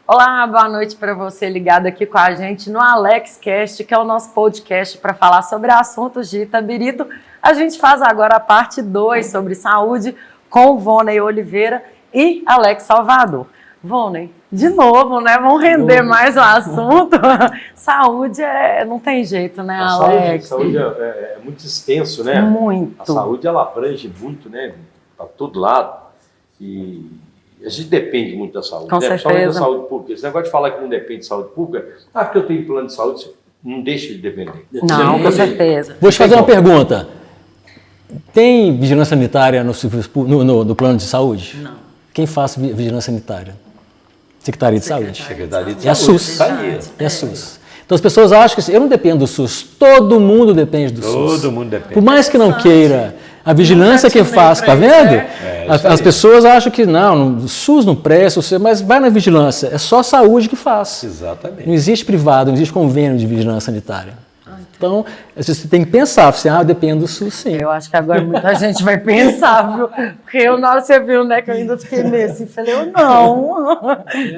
Olá, boa noite para você ligado aqui com a gente no AlexCast, que é o nosso podcast para falar sobre assuntos de Itabirito. A gente faz agora a parte 2 sobre saúde com o Voney Oliveira e Alex Salvador. Voney, de novo, né? Vamos render mais o assunto. Saúde não tem jeito, né, Alex? Saúde é muito extenso, né? Muito. A saúde, ela abrange muito, né? Para todo lado. E a gente depende muito da saúde, com né? certeza. Principalmente da saúde pública. Esse negócio de falar que não depende de saúde pública, porque eu tenho plano de saúde, você não deixa de depender. Não, com certeza. Vou te fazer uma pergunta. Tem vigilância sanitária no plano de saúde? Não. Quem faz vigilância sanitária? Secretaria de Saúde. Secretaria de É a Saúde. SUS. É a SUS. Então as pessoas acham que eu não dependo do SUS. Todo mundo depende do SUS. Todo mundo depende. Por mais que não queira. A vigilância que faz, tá vendo? As pessoas acham que não, o SUS não presta, mas vai na vigilância. É só a saúde que faz. Exatamente. Não existe privado, não existe convênio de vigilância sanitária. Então, você tem que pensar, eu dependo do SUS, sim. Eu acho que agora muita gente vai pensar, viu? Porque na hora você viu, né, que eu ainda fiquei nesse, falei, não.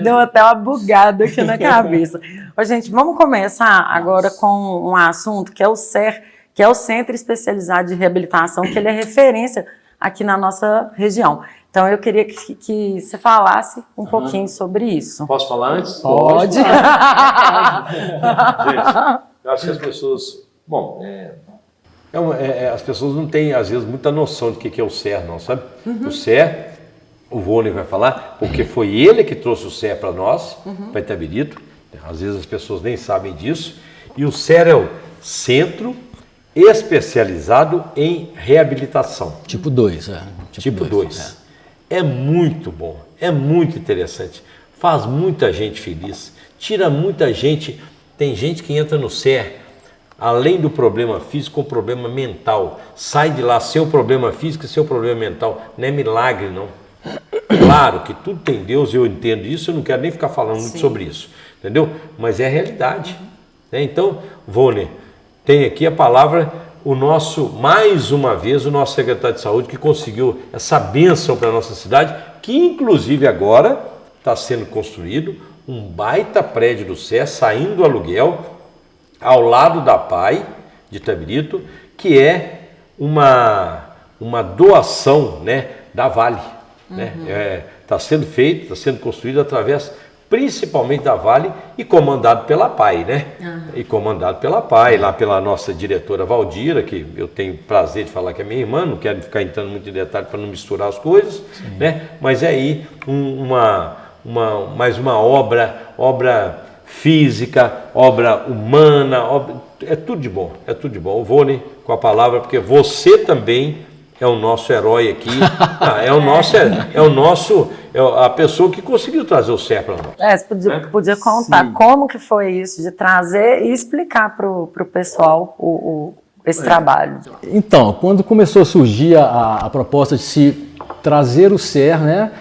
Deu até uma bugada aqui na cabeça. Ô, gente, vamos começar agora com um assunto que é o CER, que é o Centro Especializado de Reabilitação, que ele é referência aqui na nossa região. Então, eu queria que você falasse um pouquinho sobre isso. Posso falar antes? Pode. Gente, eu acho que as pessoas... Bom, as pessoas não têm, às vezes, muita noção do que é o CER, não, sabe? O CER, o Voney vai falar, porque foi ele que trouxe o CER para nós, para Itabirito. Às vezes as pessoas nem sabem disso. E o CER é o Centro Especializado em Reabilitação. Tipo 2, Tipo 2. É muito bom, é muito interessante. Faz muita gente feliz, tira muita gente. Tem gente que entra no CER, além do problema físico, com problema mental. Sai de lá sem o problema físico e sem o problema mental. Não é milagre, não. Claro que tudo tem Deus, eu entendo isso, eu não quero nem ficar falando muito sobre isso, entendeu? Mas é a realidade. Né? Então, Voney, tem aqui a palavra, mais uma vez, o nosso secretário de saúde que conseguiu essa bênção para a nossa cidade, que inclusive agora está sendo construído um baita prédio do CER, saindo do aluguel, ao lado da PAI de Itabirito, que é uma doação, né, da Vale. Está sendo feito, está sendo construído através principalmente da Vale e comandado pela PAI, né? E comandado pela PAI, lá pela nossa diretora Valdira, que eu tenho prazer de falar que é minha irmã, não quero ficar entrando muito em detalhe para não misturar as coisas, né? Mas é aí mais uma obra física, obra humana, é tudo de bom, é tudo de bom. O Voney com a palavra, porque você também é o nosso herói aqui, a pessoa que conseguiu trazer o CER para nós. Você podia contar como que foi isso, de trazer e explicar para o pessoal esse trabalho. Então, quando começou a surgir a proposta de se trazer o CER, né,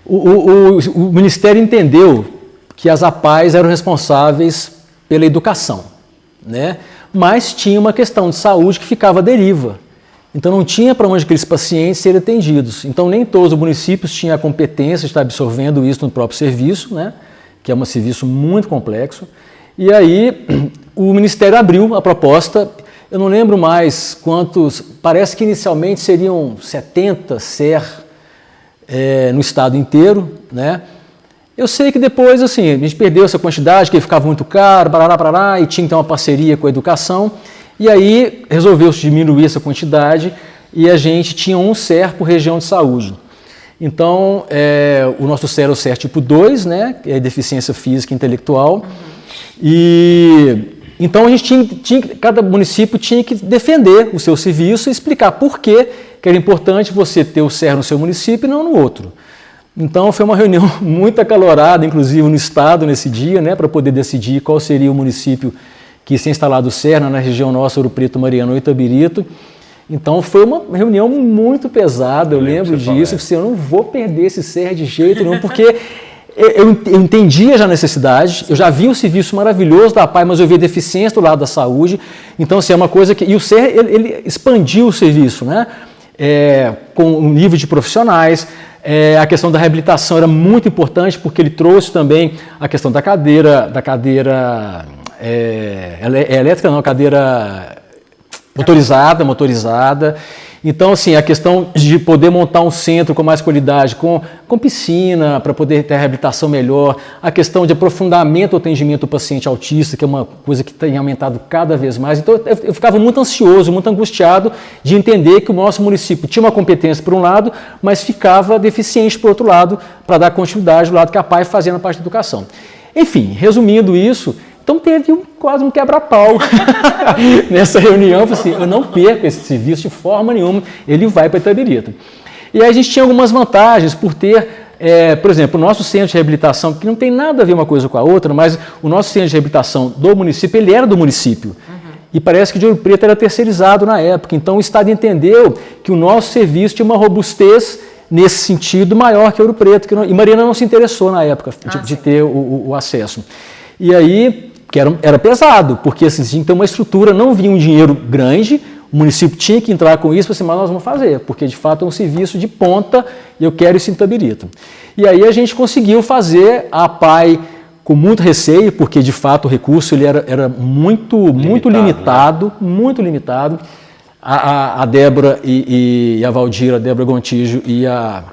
o Ministério entendeu que as APAES eram responsáveis pela educação, né, mas tinha uma questão de saúde que ficava à deriva. Então não tinha para onde aqueles pacientes serem atendidos. Então nem todos os municípios tinham a competência de estar absorvendo isso no próprio serviço, né? Que é um serviço muito complexo. E aí o Ministério abriu a proposta, eu não lembro mais quantos, parece que inicialmente seriam 70 CER no estado inteiro, né? Eu sei que depois assim, a gente perdeu essa quantidade, que ficava muito caro, e tinha que ter uma parceria com a educação. E aí resolveu-se diminuir essa quantidade e a gente tinha um CER por região de saúde. Então, o nosso CER é o CER tipo 2, né, que é deficiência física e intelectual. E então a gente cada município tinha que defender o seu serviço e explicar por que era importante você ter o CER no seu município e não no outro. Então foi uma reunião muito acalorada, inclusive no estado nesse dia, né, para poder decidir qual seria o município que se instalado o CER na região nossa, Ouro Preto, Mariana ou Itabirito. Então foi uma reunião muito pesada, eu lembro disso. Eu não vou perder esse CER de jeito nenhum, porque eu entendia já a necessidade, eu já vi o serviço maravilhoso da PAI, mas eu vi a deficiência do lado da saúde. Então, assim, é uma coisa que... E o CER, ele expandiu o serviço, né? com um nível de profissionais. A questão da reabilitação era muito importante porque ele trouxe também a questão da cadeira elétrica, não, cadeira motorizada. Então, assim, a questão de poder montar um centro com mais qualidade, com piscina, para poder ter a reabilitação melhor, a questão de aprofundamento do atendimento do paciente autista, que é uma coisa que tem aumentado cada vez mais. Então, eu ficava muito ansioso, muito angustiado de entender que o nosso município tinha uma competência por um lado, mas ficava deficiente por outro lado, para dar continuidade do lado que a PAI fazia na parte da educação. Enfim, resumindo isso, então teve quase um quebra-pau nessa reunião. Eu falei assim, eu não perco esse serviço de forma nenhuma, ele vai para Itabirito. E aí a gente tinha algumas vantagens por ter, por exemplo, o nosso centro de reabilitação, que não tem nada a ver uma coisa com a outra, mas o nosso centro de reabilitação do município, ele era do município. E parece que de Ouro Preto era terceirizado na época. Então o Estado entendeu que o nosso serviço tinha uma robustez nesse sentido maior que Ouro Preto. E Mariana não se interessou na época de ter o acesso. E aí, que era pesado, porque assim, tinha que ter uma estrutura, não vinha um dinheiro grande, o município tinha que entrar com isso, assim, mas nós vamos fazer, porque de fato é um serviço de ponta e eu quero isso em Itabirito. E aí a gente conseguiu fazer a PAI com muito receio, porque de fato o recurso ele era muito limitado, né? Muito limitado. A Débora e a Valdira, a Débora Gontijo e a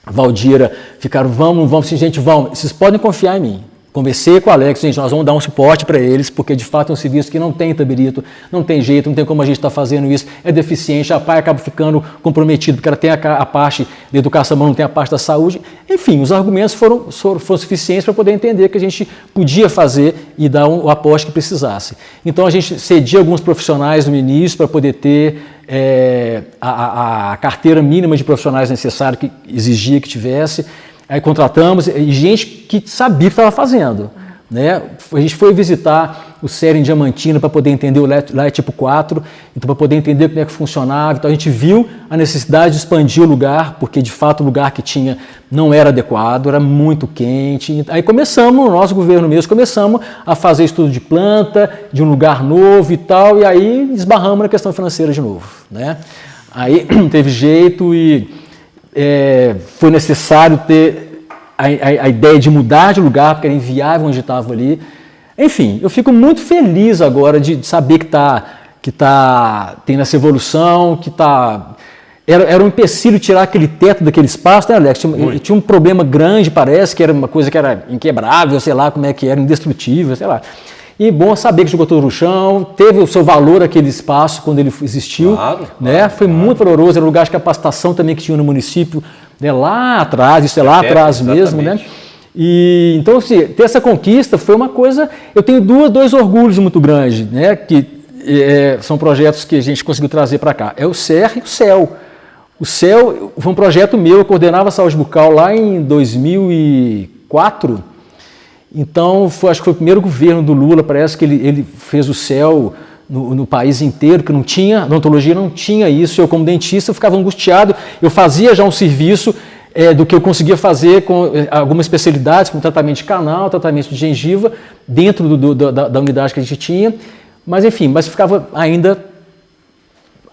Valdira ficaram, vamos, gente, vamos, vocês podem confiar em mim. Conversei com o Alex, gente, nós vamos dar um suporte para eles, porque de fato é um serviço que não tem em Itabirito, não tem jeito, não tem como a gente estar fazendo isso, é deficiente, a PAI acaba ficando comprometido, porque ela tem a parte da educação, mas não tem a parte da saúde. Enfim, os argumentos foram suficientes para poder entender que a gente podia fazer e dar o aporte que precisasse. Então a gente cedia alguns profissionais no início para poder ter a carteira mínima de profissionais necessária que exigia que tivesse. Aí contratamos gente que sabia o que estava fazendo. Né? A gente foi visitar o CER em Diamantina para poder entender o lá é tipo 4, então para poder entender como é que funcionava. Então a gente viu a necessidade de expandir o lugar, porque de fato o lugar que tinha não era adequado, era muito quente. Aí começamos, no nosso governo mesmo, começamos a fazer estudo de planta, de um lugar novo e tal, e aí esbarramos na questão financeira de novo. Né? Aí não teve jeito e foi necessário ter a ideia de mudar de lugar, porque era inviável onde estava ali. Enfim, eu fico muito feliz agora de saber que está tendo essa evolução, que era um empecilho tirar aquele teto daquele espaço, né, Alex? Tinha um problema grande, parece, que era uma coisa que era inquebrável, sei lá como é que era, indestrutível, sei lá. E bom saber que jogou todo no chão, teve o seu valor aquele espaço quando ele existiu, né? Foi muito valoroso, era um lugar de capacitação também que tinha no município, né? Lá atrás, isso é lá atrás mesmo, né? E então, assim, ter essa conquista foi uma coisa, eu tenho dois orgulhos muito grandes, né? Que são projetos que a gente conseguiu trazer para cá, é o CER e o CEL. O CEL foi um projeto meu, eu coordenava a saúde bucal lá em 2004. Então, acho que foi o primeiro governo do Lula, parece que ele fez o CEL no país inteiro, que não tinha, a odontologia não tinha isso. Eu, como dentista, eu ficava angustiado, eu fazia já um serviço do que eu conseguia fazer com algumas especialidades, como tratamento de canal, tratamento de gengiva, dentro da unidade que a gente tinha, mas enfim, ficava ainda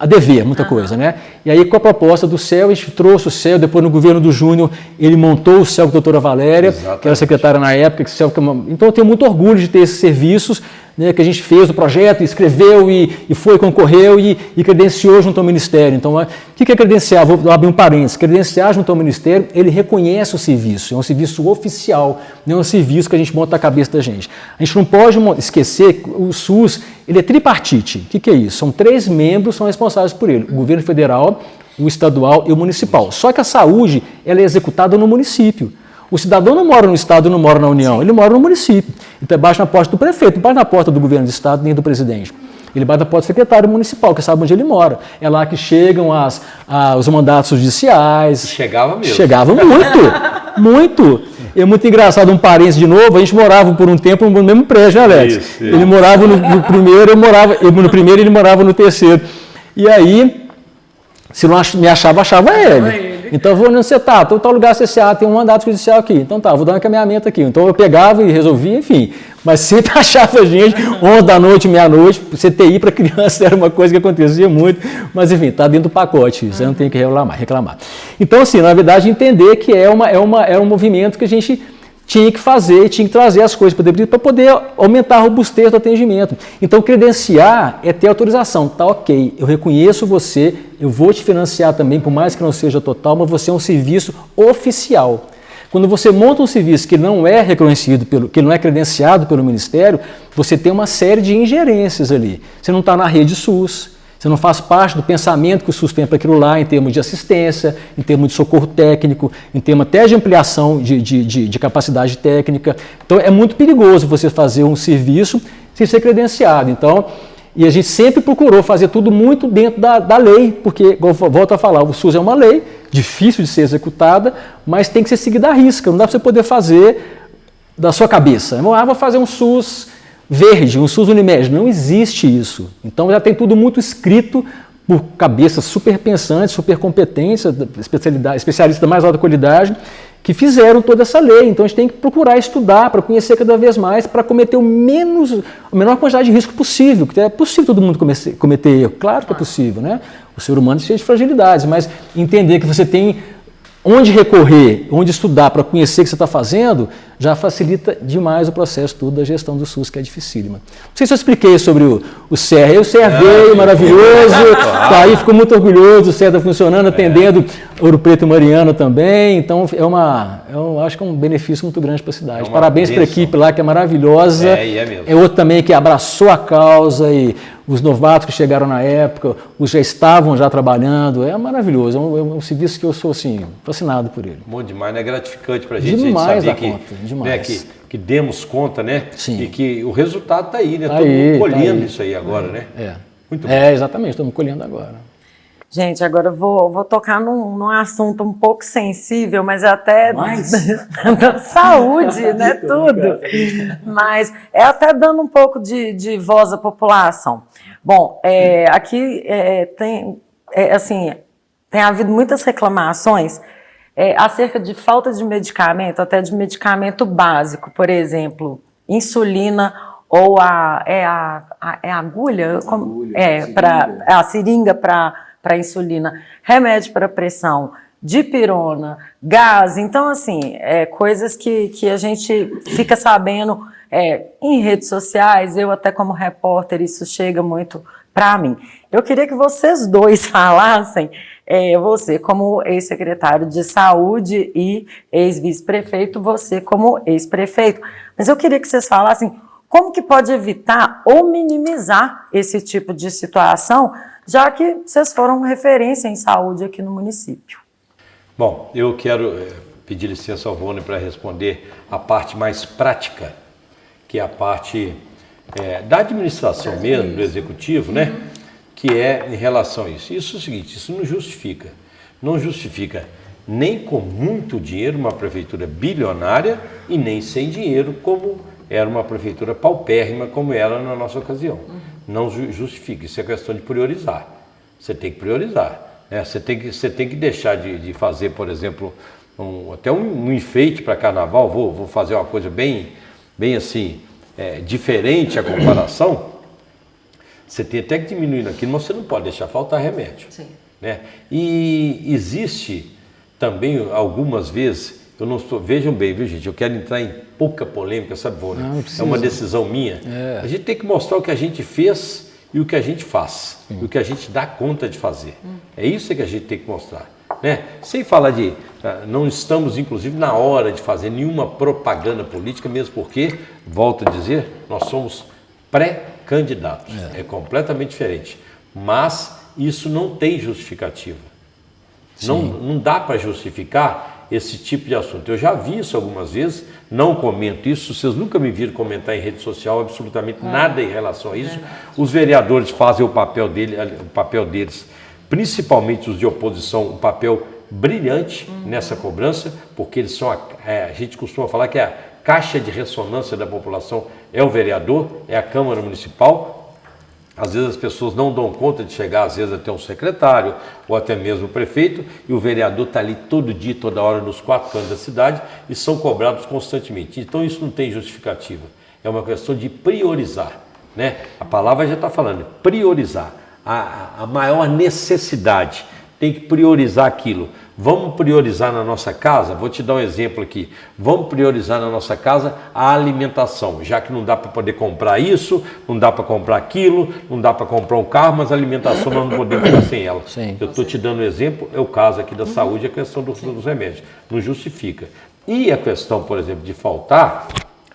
a dever muita coisa, né? E aí com a proposta do CEL, a gente trouxe o CEL, depois no governo do Júnior, ele montou o CEL com a doutora Valéria, que era secretária na época, então eu tenho muito orgulho de ter esses serviços, né, que a gente fez o projeto, escreveu e foi, concorreu e credenciou junto ao Ministério. Então, o que é credenciar? Vou abrir um parênteses. Credenciar junto ao Ministério, ele reconhece o serviço, é um serviço oficial, não é um serviço que a gente monta na cabeça da gente. A gente não pode esquecer que o SUS, ele é tripartite. O que é isso? São 3 membros que são responsáveis por ele, o governo federal, o estadual e o municipal. Só que a saúde, ela é executada no município. O cidadão não mora no Estado, não mora na União, ele mora no município. Então, bate na porta do prefeito, não bate na porta do governo do Estado nem do presidente. Ele bate na porta do secretário municipal, que sabe onde ele mora. É lá que chegam os mandatos judiciais. Chegava mesmo. Chegava muito. É muito engraçado, um parente de novo, a gente morava por um tempo no mesmo prédio, né, Alex? Isso. Ele morava no primeiro, no primeiro, ele morava no terceiro. E aí, se não me achava ele. Então, eu vou onde você está, tal lugar CCA, tem um mandato judicial aqui. Então tá, vou dar um encaminhamento aqui. Então eu pegava e resolvia, enfim. mas sempre achava gente, 11 da noite, meia-noite, CTI para criança era uma coisa que acontecia muito, mas enfim, está dentro do pacote isso, eu não tenho que reclamar. Então, assim, na verdade, entender que é um movimento que a gente tinha que fazer, tinha que trazer as coisas para poder aumentar a robustez do atendimento. Então, credenciar é ter autorização, tá ok, eu reconheço você, eu vou te financiar também, por mais que não seja total, mas você é um serviço oficial. Quando você monta um serviço que não é reconhecido, que não é credenciado pelo Ministério, você tem uma série de ingerências ali. Você não está na rede SUS, você não faz parte do pensamento que o SUS tem para aquilo lá, em termos de assistência, em termos de socorro técnico, em termos até de ampliação de capacidade técnica. Então, é muito perigoso você fazer um serviço sem ser credenciado. Então, e a gente sempre procurou fazer tudo muito dentro da lei, porque, volto a falar, o SUS é uma lei, difícil de ser executada, mas tem que ser seguida à risca, não dá para você poder fazer da sua cabeça. Vou fazer um SUS verde, um SUS Unimed, não existe isso. Então já tem tudo muito escrito por cabeças super pensantes, super competentes, especialistas da mais alta qualidade, que fizeram toda essa lei. Então a gente tem que procurar estudar para conhecer cada vez mais, para cometer a menor quantidade de risco possível, porque é possível todo mundo cometer erro, claro que é possível, né? O ser humano é cheio de fragilidades, mas entender que você tem onde recorrer, onde estudar para conhecer o que você está fazendo, já facilita demais o processo todo da gestão do SUS, que é dificílima. Não sei se eu expliquei sobre o CER. O CER veio, maravilhoso, tá aí, ficou muito orgulhoso, o CER está funcionando, atendendo Ouro Preto e Mariana também, então eu acho que é um benefício muito grande para a cidade. Parabéns para a equipe lá, que é maravilhosa. É outro também que abraçou a causa, e os novatos que chegaram na época, os já estavam trabalhando, é maravilhoso, é um serviço que eu sou assim, fascinado por ele. Bom demais, né? É gratificante para a gente Demais saber da conta, demais. Né, que demos conta, né? Sim. E que o resultado está aí, né? Tá Todo aí, mundo colhendo tá aí. isso aí agora, né? Muito bom. Exatamente, estamos colhendo agora. Gente, agora eu vou tocar num assunto um pouco sensível, mas até da saúde, né, tudo. Mas é até dando um pouco de voz à população. Bom, aqui tem havido muitas reclamações acerca de falta de medicamento, até de medicamento básico, por exemplo, insulina ou a agulha, a seringa para insulina, remédio para pressão, dipirona, gás. Então, assim, coisas que a gente fica sabendo em redes sociais, eu até como repórter, isso chega muito para mim. Eu queria que vocês dois falassem, você como ex-secretário de saúde e ex-vice-prefeito, você como ex-prefeito. Mas eu queria que vocês falassem como que pode evitar ou minimizar esse tipo de situação, já que vocês foram referência em saúde aqui no município. Bom, eu quero pedir licença ao Rony para responder a parte mais prática, que é a parte da administração mesmo, do executivo, né? Que é em relação a isso. Isso é o seguinte, isso não justifica. Não justifica nem com muito dinheiro uma prefeitura bilionária e nem sem dinheiro, como era uma prefeitura paupérrima, como era na nossa ocasião. Não justifica, isso é questão de priorizar. Você tem que priorizar. Né? Você tem que deixar de fazer, por exemplo, até um enfeite para carnaval. Vou fazer uma coisa bem assim, diferente a comparação. Você tem até que diminuir naquilo, mas você não pode deixar faltar remédio. Sim. Né? E existe também algumas vezes, vejam bem, viu, gente, eu quero entrar em pouca polêmica, sabe, Vônia? É uma decisão minha. A gente tem que mostrar o que a gente fez e o que a gente faz, e o que a gente dá conta de fazer. É isso que a gente tem que mostrar. Né? Sem falar não estamos, inclusive, na hora de fazer nenhuma propaganda política, mesmo porque, volto a dizer, nós somos pré-candidatos. É completamente diferente. Mas isso não tem justificativa. Não dá para justificar esse tipo de assunto. Eu já vi isso algumas vezes, não comento isso, vocês nunca me viram comentar em rede social absolutamente nada em relação a isso. Os vereadores fazem o papel deles, principalmente os de oposição, um papel brilhante nessa cobrança, porque eles são, a gente costuma falar que a caixa de ressonância da população é o vereador, é a Câmara Municipal. Às vezes as pessoas não dão conta de chegar, às vezes até um secretário ou até mesmo o prefeito, e o vereador está ali todo dia, toda hora, nos 4 cantos da cidade, e são cobrados constantemente. Então isso não tem justificativa. É uma questão de priorizar, né? A palavra já está falando, priorizar. A maior necessidade, tem que priorizar aquilo. Vamos priorizar na nossa casa, vou te dar um exemplo aqui, vamos priorizar na nossa casa a alimentação, já que não dá para poder comprar isso, não dá para comprar aquilo, não dá para comprar um carro, mas a alimentação nós não podemos ficar sem ela. Sim. Eu estou te dando um exemplo, é o caso aqui da saúde, a questão dos remédios, não justifica. E a questão, por exemplo, de faltar,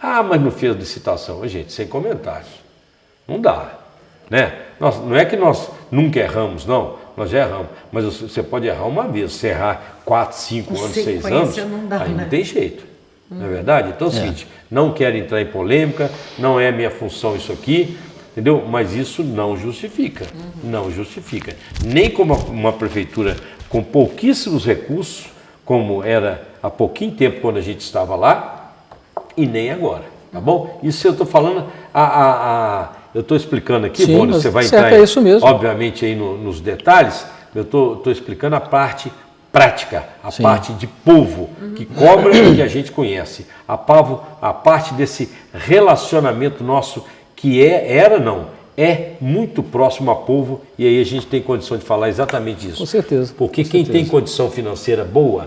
mas não fez licitação, gente, sem comentários, não dá, né? Não é que nós nunca erramos, não. Nós já erramos, mas você pode errar uma vez, você errar 4, 5 anos, 6 anos, não dá, aí né? não tem jeito, não é verdade? Então é o seguinte, não quero entrar em polêmica, não é minha função isso aqui, entendeu? Mas isso não justifica, não justifica. Nem como uma prefeitura com pouquíssimos recursos, como era há pouquinho tempo quando a gente estava lá, e nem agora, tá bom? Isso eu estou falando, eu estou explicando aqui, Sim, Mônica, você vai certo, entrar, é isso mesmo. obviamente, aí nos detalhes, eu estou explicando a parte prática, a Sim. parte de povo, que cobra o que a gente conhece, a parte desse relacionamento nosso que é muito próximo a povo, e aí a gente tem condição de falar exatamente isso. Com certeza. Porque com quem certeza. tem condição financeira boa,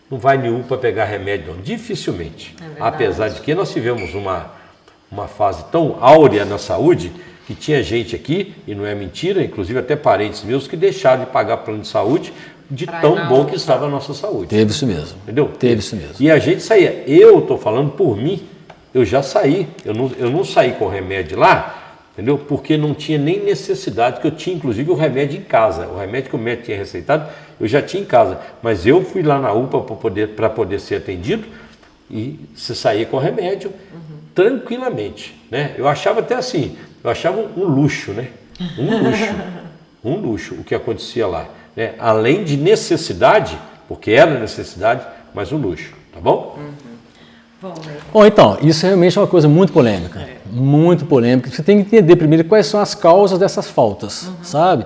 não vai nenhum para pegar remédio, não. Dificilmente. Apesar de que nós tivemos uma fase tão áurea na saúde, que tinha gente aqui, e não é mentira, inclusive até parentes meus, que deixaram de pagar plano de saúde de tão bom que estava a nossa saúde. Teve isso mesmo. Entendeu? Teve isso mesmo. E a gente saía. Eu estou falando por mim, eu já saí. Eu não saí com remédio lá, entendeu? Porque não tinha nem necessidade, que eu tinha inclusive o remédio em casa. O remédio que o médico tinha receitado, eu já tinha em casa. Mas eu fui lá na UPA para poder ser atendido e se saía com remédio tranquilamente, né? Eu achava até assim, eu achava um luxo, né? Um luxo o que acontecia lá, né? Além de necessidade, porque era necessidade, mas um luxo, tá bom? Bom, então, isso realmente é uma coisa muito polêmica, muito polêmica. Você tem que entender primeiro quais são as causas dessas faltas, sabe?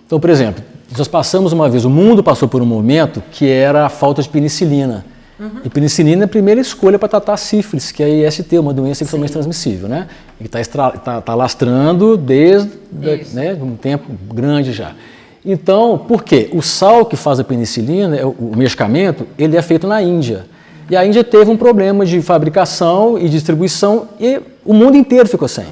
Então, por exemplo, nós passamos uma vez, o mundo passou por um momento que era a falta de penicilina. E penicilina é a primeira escolha para tratar a sífilis, que é a IST, uma doença sexualmente transmissível, né? E que está lastrando desde um tempo grande já. Então, por quê? O sal que faz a penicilina, o medicamento, ele é feito na Índia. E a Índia teve um problema de fabricação e distribuição e o mundo inteiro ficou sem.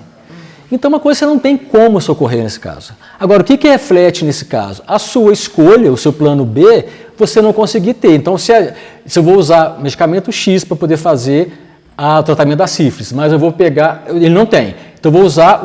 Então, uma coisa você não tem como socorrer nesse caso. Agora, o que reflete nesse caso? A sua escolha, o seu plano B, você não conseguir ter. Então, se eu vou usar medicamento X para poder fazer o tratamento da sífilis, mas eu vou pegar, ele não tem. Então, eu vou usar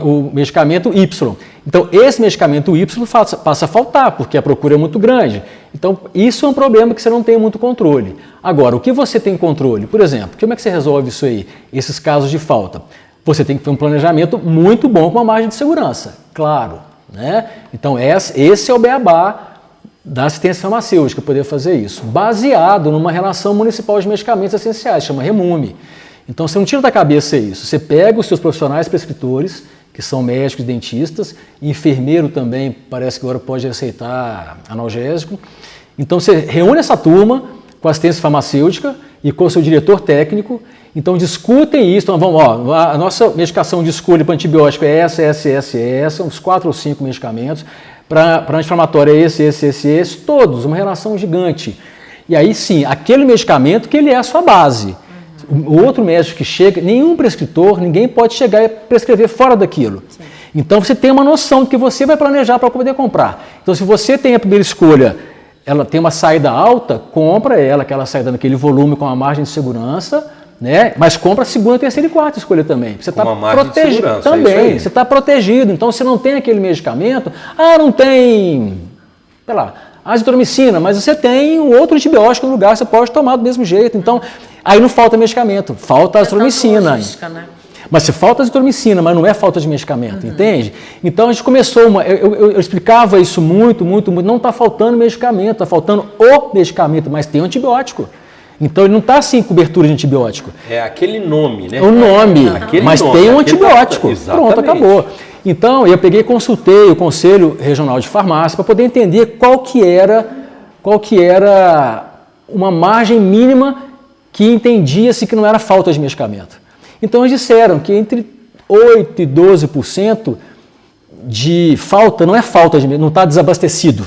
o medicamento Y. Então, esse medicamento Y passa a faltar, porque a procura é muito grande. Então, isso é um problema que você não tem muito controle. Agora, o que você tem controle? Por exemplo, como é que você resolve isso aí? Esses casos de falta? Você tem que ter um planejamento muito bom com uma margem de segurança, claro, né? Então, esse é o beabá da assistência farmacêutica, poder fazer isso, baseado numa relação municipal de medicamentos essenciais, chama REMUME. Então, você não tira da cabeça isso, você pega os seus profissionais prescritores, que são médicos, dentistas, enfermeiro também, parece que agora pode receitar analgésico. Então, você reúne essa turma com a assistência farmacêutica e com o seu diretor técnico. Então, discutem isso. Então, vamos, a nossa medicação de escolha para antibiótico é essa, uns 4 ou 5 medicamentos. Para anti-inflamatório é esse, todos, uma relação gigante. E aí sim, aquele medicamento que ele é a sua base. O outro médico que chega, nenhum prescritor, ninguém pode chegar e prescrever fora daquilo. Sim. Então, você tem uma noção do que você vai planejar para poder comprar. Então, se você tem a primeira escolha, ela tem uma saída alta, compra ela, aquela saída naquele volume com uma margem de segurança, né? Mas compra a segunda, terceira e quarta escolha também. Você está protegido também. Você está protegido. Então, você não tem aquele medicamento. Não tem, sei lá, azitromicina, mas você tem um outro antibiótico no lugar, você pode tomar do mesmo jeito. Então, aí não falta medicamento, falta azitromicina. Né? Mas se falta azitromicina, mas não é falta de medicamento, entende? Então a gente começou, eu explicava isso muito, não está faltando medicamento, está faltando o medicamento, mas tem um antibiótico. Então ele não está sem cobertura de antibiótico. É aquele nome, né? O nome, mas nome, tem um antibiótico. Exatamente. Pronto, acabou. Então eu peguei e consultei o Conselho Regional de Farmácia para poder entender qual que era uma margem mínima que entendia-se que não era falta de medicamento. Então eles disseram que entre 8% e 12% de falta, não é falta, não está desabastecido,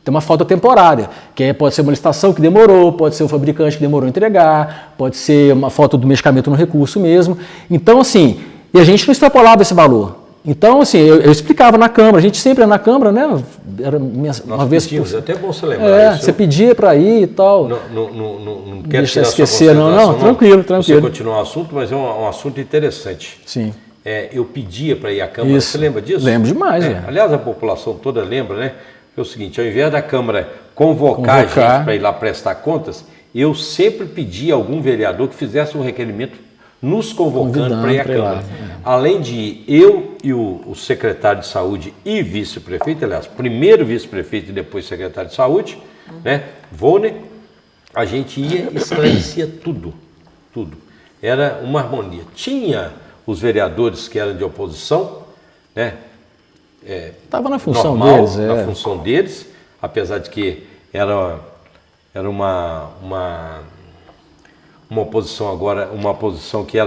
tem uma falta temporária, que pode ser uma licitação que demorou, pode ser o fabricante que demorou a entregar, pode ser uma falta do medicamento no recurso mesmo. Então, assim, e a gente não extrapolava esse valor. Então, assim, eu explicava na Câmara, a gente sempre ia na Câmara, né? Era uma vez por... É até bom você lembrar isso. Você pedia para ir e tal. Não quero Deixa tirar esquecer, sua não, tranquilo. Você continuar o assunto, mas é um assunto interessante. Sim. Eu pedia para ir à Câmara, você lembra disso? Lembro demais, Aliás, a população toda lembra, né? É o seguinte, ao invés da Câmara convocar a gente para ir lá prestar contas, eu sempre pedi a algum vereador que fizesse um requerimento nos convocando para ir à Câmara. Além de eu e o secretário de saúde e vice-prefeito, aliás, primeiro vice-prefeito e depois secretário de saúde, né, Volner, a gente ia e esclarecia tudo. Era uma harmonia. Tinha os vereadores que eram de oposição, né? Estava na função normal, deles. Na função deles, apesar de que era uma oposição agora, uma oposição que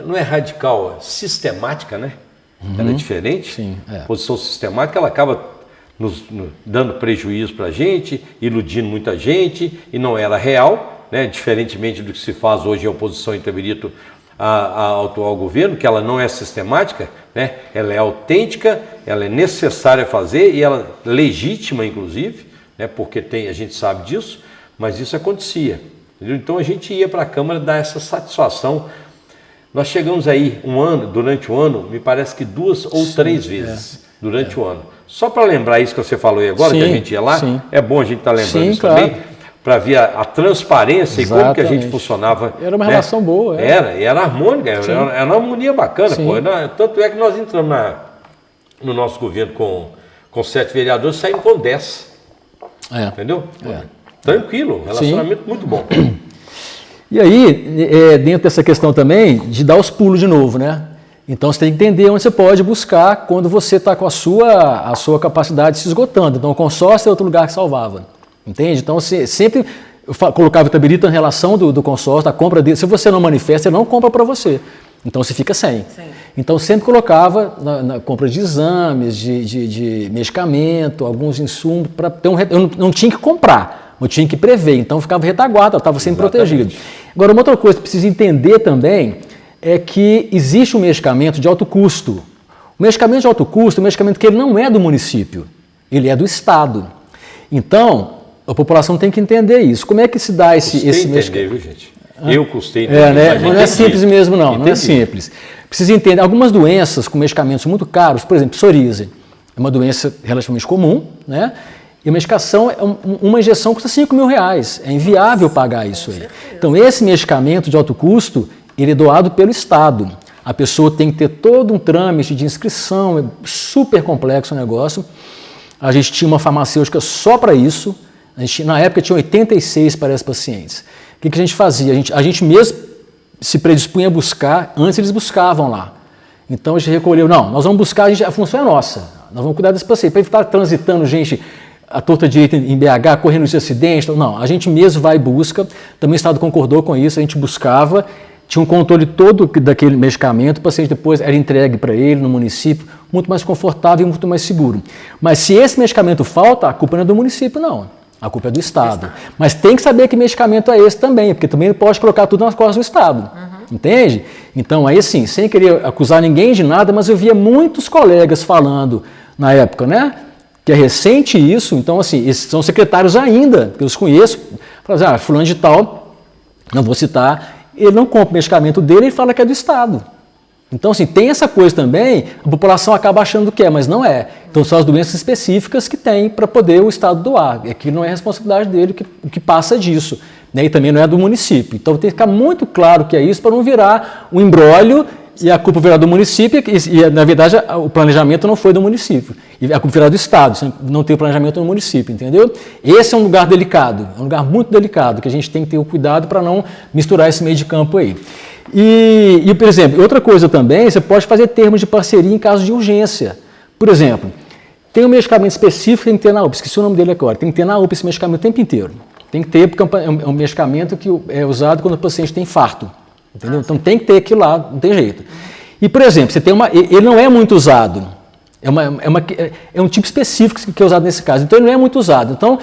não é radical, é sistemática, né? Era diferente. Sim, Posição sistemática, ela acaba dando prejuízo para a gente, iludindo muita gente, e não era real, né? Diferentemente do que se faz hoje em oposição intervirito ao atual governo, que ela não é sistemática, né? Ela é autêntica, ela é necessária fazer e ela é legítima, inclusive, né? Porque a gente sabe disso, mas isso acontecia. Entendeu? Então a gente ia para a Câmara dar essa satisfação. Nós chegamos aí durante o ano, me parece que 2 ou 3 vezes durante o ano. Só para lembrar isso que você falou aí agora, que a gente ia lá, é bom a gente estar lembrando isso também, para ver a transparência. Exatamente. E como que a gente funcionava. Era uma relação boa. Era harmônica, era uma harmonia bacana. Pô. Tanto é que nós entramos no nosso governo com 7 vereadores, saímos com 10. Entendeu? Tranquilo, relacionamento muito bom. E aí, dentro dessa questão também, de dar os pulos de novo, né? Então você tem que entender onde você pode buscar quando você está com a sua capacidade se esgotando. Então o consórcio é outro lugar que salvava. Entende? Então você sempre colocava o Itabirito em relação do consórcio, da compra dele. Se você não manifesta, ele não compra para você. Então você fica sem. Sim. Então sempre colocava na compra de exames, de medicamento, alguns insumos, para ter eu não tinha que comprar, eu tinha que prever. Então ficava retaguarda, estava sempre protegido. Agora, uma outra coisa que precisa entender também é que existe um medicamento de alto custo. O medicamento de alto custo é um medicamento que ele não é do município, ele é do Estado. Então, a população tem que entender isso. Como é que se dá esse medicamento? Viu, gente? Eu custei entender. Né? Não é simples mesmo, não. Não é simples. Precisa entender. Algumas doenças com medicamentos muito caros, por exemplo, psoríase, é uma doença relativamente comum, né? E a medicação, uma injeção custa R$5.000. É inviável pagar isso aí. Então, esse medicamento de alto custo, ele é doado pelo Estado. A pessoa tem que ter todo um trâmite de inscrição, é super complexo o negócio. A gente tinha uma farmacêutica só para isso. Na época tinha 86, parece, pacientes. O que a gente fazia? A gente mesmo se predispunha a buscar, antes eles buscavam lá. Então a gente recolheu, não, nós vamos buscar, a função é nossa, nós vamos cuidar desse paciente, para evitar transitando gente à torta direita em BH, correndo de acidente, não, a gente mesmo vai e busca, também o Estado concordou com isso, a gente buscava, tinha um controle todo daquele medicamento, o paciente depois era entregue para ele no município, muito mais confortável e muito mais seguro. Mas se esse medicamento falta, a culpa não é do município, não. A culpa é do Estado. Mas tem que saber que medicamento é esse também, porque também ele pode colocar tudo nas costas do Estado. Entende? Então, aí sim, sem querer acusar ninguém de nada, mas eu via muitos colegas falando na época, né? Que é recente isso, então assim, esses são secretários ainda, que eu os conheço, falam assim, fulano de tal, não vou citar, ele não compra o medicamento dele e fala que é do Estado. Então, assim, tem essa coisa também, a população acaba achando que é, mas não é. Então, são as doenças específicas que tem para poder o Estado doar. Aqui não é responsabilidade dele o que passa disso. Né? E também não é do município. Então, tem que ficar muito claro que é isso para não virar um imbróglio e a culpa virar do município e, na verdade, o planejamento não foi do município. E a culpa virar do Estado, não tem o planejamento no município, entendeu? Esse é um lugar delicado, é um lugar muito delicado, que a gente tem que ter o cuidado para não misturar esse meio de campo aí. E, por exemplo, outra coisa também, você pode fazer termos de parceria em caso de urgência. Por exemplo, tem um medicamento específico que tem que ter na UPA, esqueci o nome dele agora, tem que ter na UPA esse medicamento o tempo inteiro. Tem que ter, porque é um medicamento que é usado quando o paciente tem infarto. entendeu? Então tem que ter aquilo lá, não tem jeito. E, por exemplo, você tem ele não é muito usado, é um tipo específico que é usado nesse caso, então ele não é muito usado. Então,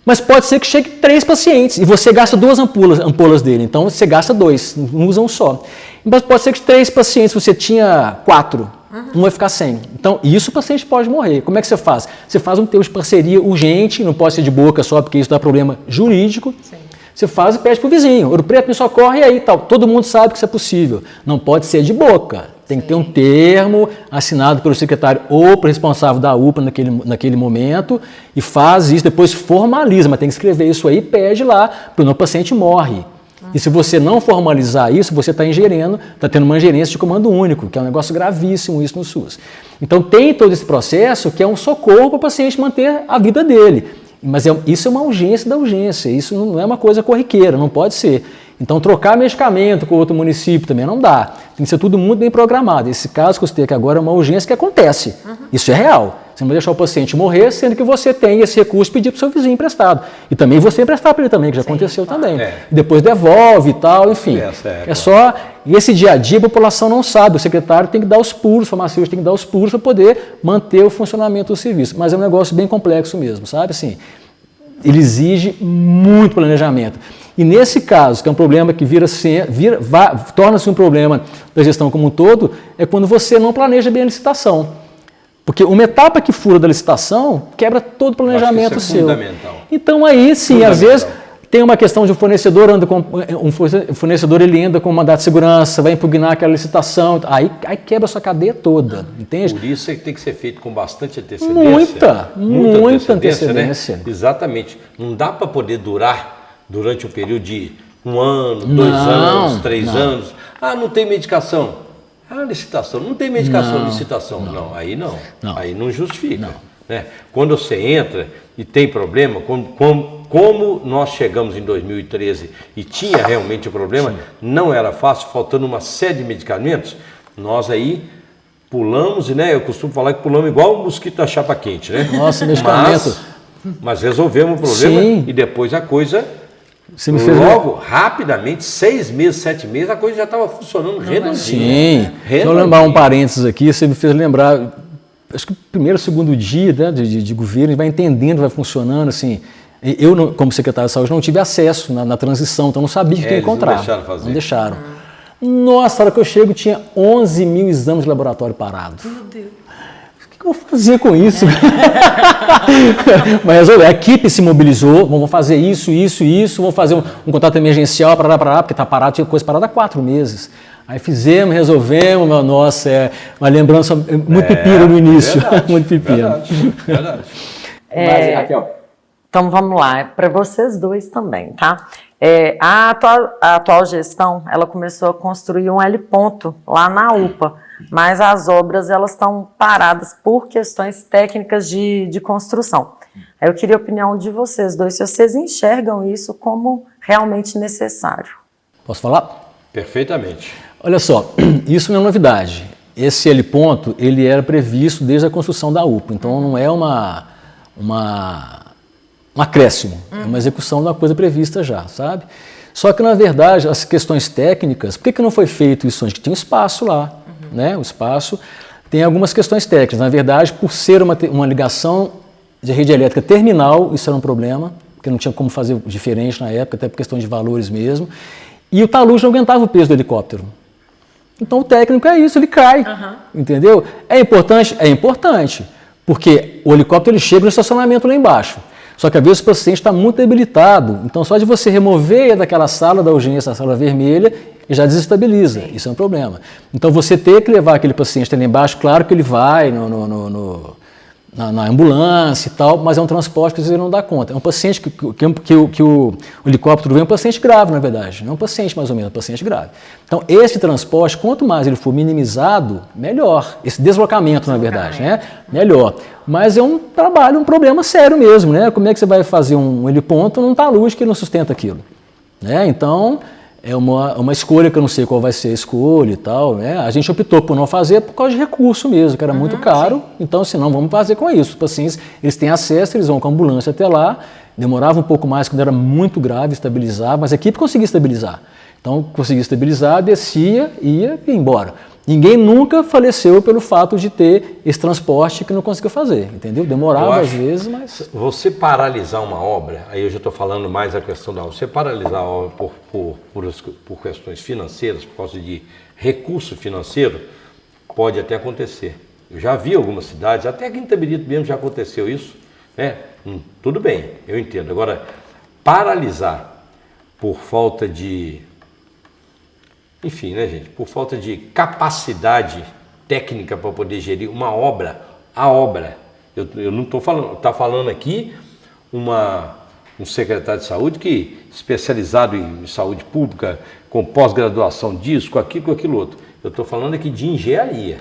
mas pode ser que chegue 3 pacientes e você gasta 2 ampolas dele, então você gasta 2, não usa um só. Mas pode ser que 3 pacientes, você tinha 4, um vai ficar sem. Então, isso o paciente pode morrer. Como é que você faz? Você faz um termo de parceria urgente, não pode ser de boca só, porque isso dá problema jurídico. Sim. Você faz e pede para o vizinho, Ouro Preto me socorre e aí tal. Todo mundo sabe que isso é possível. Não pode ser de boca. Tem que ter um termo assinado pelo secretário ou pelo responsável da UPA naquele momento e faz isso, depois formaliza, mas tem que escrever isso aí e pede lá, porque o paciente morre. E se você não formalizar isso, você está ingerindo, está tendo uma ingerência de comando único, que é um negócio gravíssimo isso no SUS. Então tem todo esse processo que é um socorro para o paciente manter a vida dele. Mas isso é uma urgência da urgência, isso não é uma coisa corriqueira, não pode ser. Então trocar medicamento com outro município também não dá, tem que ser tudo muito bem programado. Esse caso que você tem aqui agora é uma urgência que acontece, isso é real. Você não vai deixar o paciente morrer, sendo que você tem esse recurso e pedir para o seu vizinho emprestado. E também você emprestar para ele também, que já aconteceu também. E depois devolve e tal, enfim. É só... E esse dia a dia a população não sabe, o secretário tem que dar os pulos, o farmacêutico tem que dar os pulos para poder manter o funcionamento do serviço. Mas é um negócio bem complexo mesmo, sabe? Assim, ele exige muito planejamento. E nesse caso, que é um problema que torna-se um problema da gestão como um todo, é quando você não planeja bem a licitação. Porque uma etapa que fura da licitação quebra todo o planejamento seu. Então aí sim, às vezes tem uma questão de um fornecedor ele anda com mandato de segurança, vai impugnar aquela licitação, aí quebra a sua cadeia toda, entende? Por isso é que tem que ser feito com bastante antecedência. Muita antecedência. Né? Exatamente. Não dá para poder durar durante um período de 1 ano, 2 anos, 3 anos. Ah, não tem medicação. Ah, licitação. Não tem medicação, licitação. Não, aí não. Aí não justifica. Né? Quando você entra e tem problema, como nós chegamos em 2013 e tinha realmente o problema, não era fácil, faltando uma série de medicamentos, nós aí pulamos, e né, eu costumo falar que pulamos igual um mosquito da chapa quente, né? Nossa, medicamento. Mas resolvemos o problema e depois a coisa... Logo, rapidamente, 6 meses, 7 meses, a coisa já estava funcionando redondinho. Sim. Deixa eu lembrar um parênteses aqui, você me fez lembrar, acho que o primeiro, segundo dia, né, de governo, vai entendendo, vai funcionando, assim. Eu, como secretário de saúde, não tive acesso na transição, então não sabia o que encontrar. Não deixaram fazer. Não deixaram. Nossa, a hora que eu chego, tinha 11 mil exames de laboratório parados. Meu Deus. O que eu vou fazer com isso? Mas a equipe se mobilizou, vamos fazer isso, vamos fazer um contato emergencial, porque está parado, tinha coisa parada há 4 meses. Aí fizemos, resolvemos, nossa, uma lembrança muito pepino no início. Verdade, muito pepino. Verdade. Mas, Raquel. Então vamos lá, é para vocês dois também, tá? A atual gestão, ela começou a construir um L ponto lá na UPA, mas as obras elas estão paradas por questões técnicas de construção. Eu queria a opinião de vocês dois, se vocês enxergam isso como realmente necessário. Posso falar? Perfeitamente. Olha só, isso não é novidade. Esse L ponto, ele era previsto desde a construção da UPA, então não é um acréscimo, é uma execução da coisa prevista já, sabe? Só que, na verdade, as questões técnicas, por que não foi feito isso antes? Que tinha espaço lá, né? O espaço tem algumas questões técnicas. Na verdade, por ser uma ligação de rede elétrica terminal, isso era um problema, porque não tinha como fazer diferente na época, até por questão de valores mesmo. E o talude não aguentava o peso do helicóptero. Então, o técnico é isso, ele cai, entendeu? É importante? É importante, porque o helicóptero ele chega no estacionamento lá embaixo. Só que às vezes o paciente está muito debilitado, então só de você remover ele daquela sala da urgência, a sala vermelha, ele já desestabiliza, isso é um problema. Então você ter que levar aquele paciente ali embaixo, claro que ele vai na ambulância e tal, mas é um transporte que às vezes ele não dá conta. É um paciente que o helicóptero vem, é um paciente grave, na verdade, não é um paciente mais ou menos, é um paciente grave. Então esse transporte, quanto mais ele for minimizado, melhor. Esse deslocamento, na verdade, né? Melhor. Mas é um trabalho, um problema sério mesmo, né? Como é que você vai fazer um heliponto num talude que não sustenta aquilo? Né? Então, é uma escolha que eu não sei qual vai ser a escolha e tal, né? A gente optou por não fazer por causa de recurso mesmo, que era muito caro, então assim, não vamos fazer com isso. Os pacientes, eles têm acesso, eles vão com a ambulância até lá, demorava um pouco mais quando era muito grave estabilizar, mas a equipe conseguia estabilizar. Então, conseguia estabilizar, descia, ia e ia embora. Ninguém nunca faleceu pelo fato de ter esse transporte que não conseguiu fazer, entendeu? Demorava às vezes, mas... Você paralisar uma obra, aí eu já estou falando mais da questão da obra, você paralisar a obra por questões financeiras, por causa de recurso financeiro, pode até acontecer. Eu já vi algumas cidades, até aqui em Itabirito mesmo já aconteceu isso, né? Tudo bem, eu entendo. Agora, paralisar por falta de... Enfim, né, gente? Por falta de capacidade técnica para poder gerir uma obra, a obra. Eu não estou falando, está falando aqui um secretário de saúde que especializado em saúde pública, com pós-graduação disso, com aquilo outro. Eu estou falando aqui de engenharia.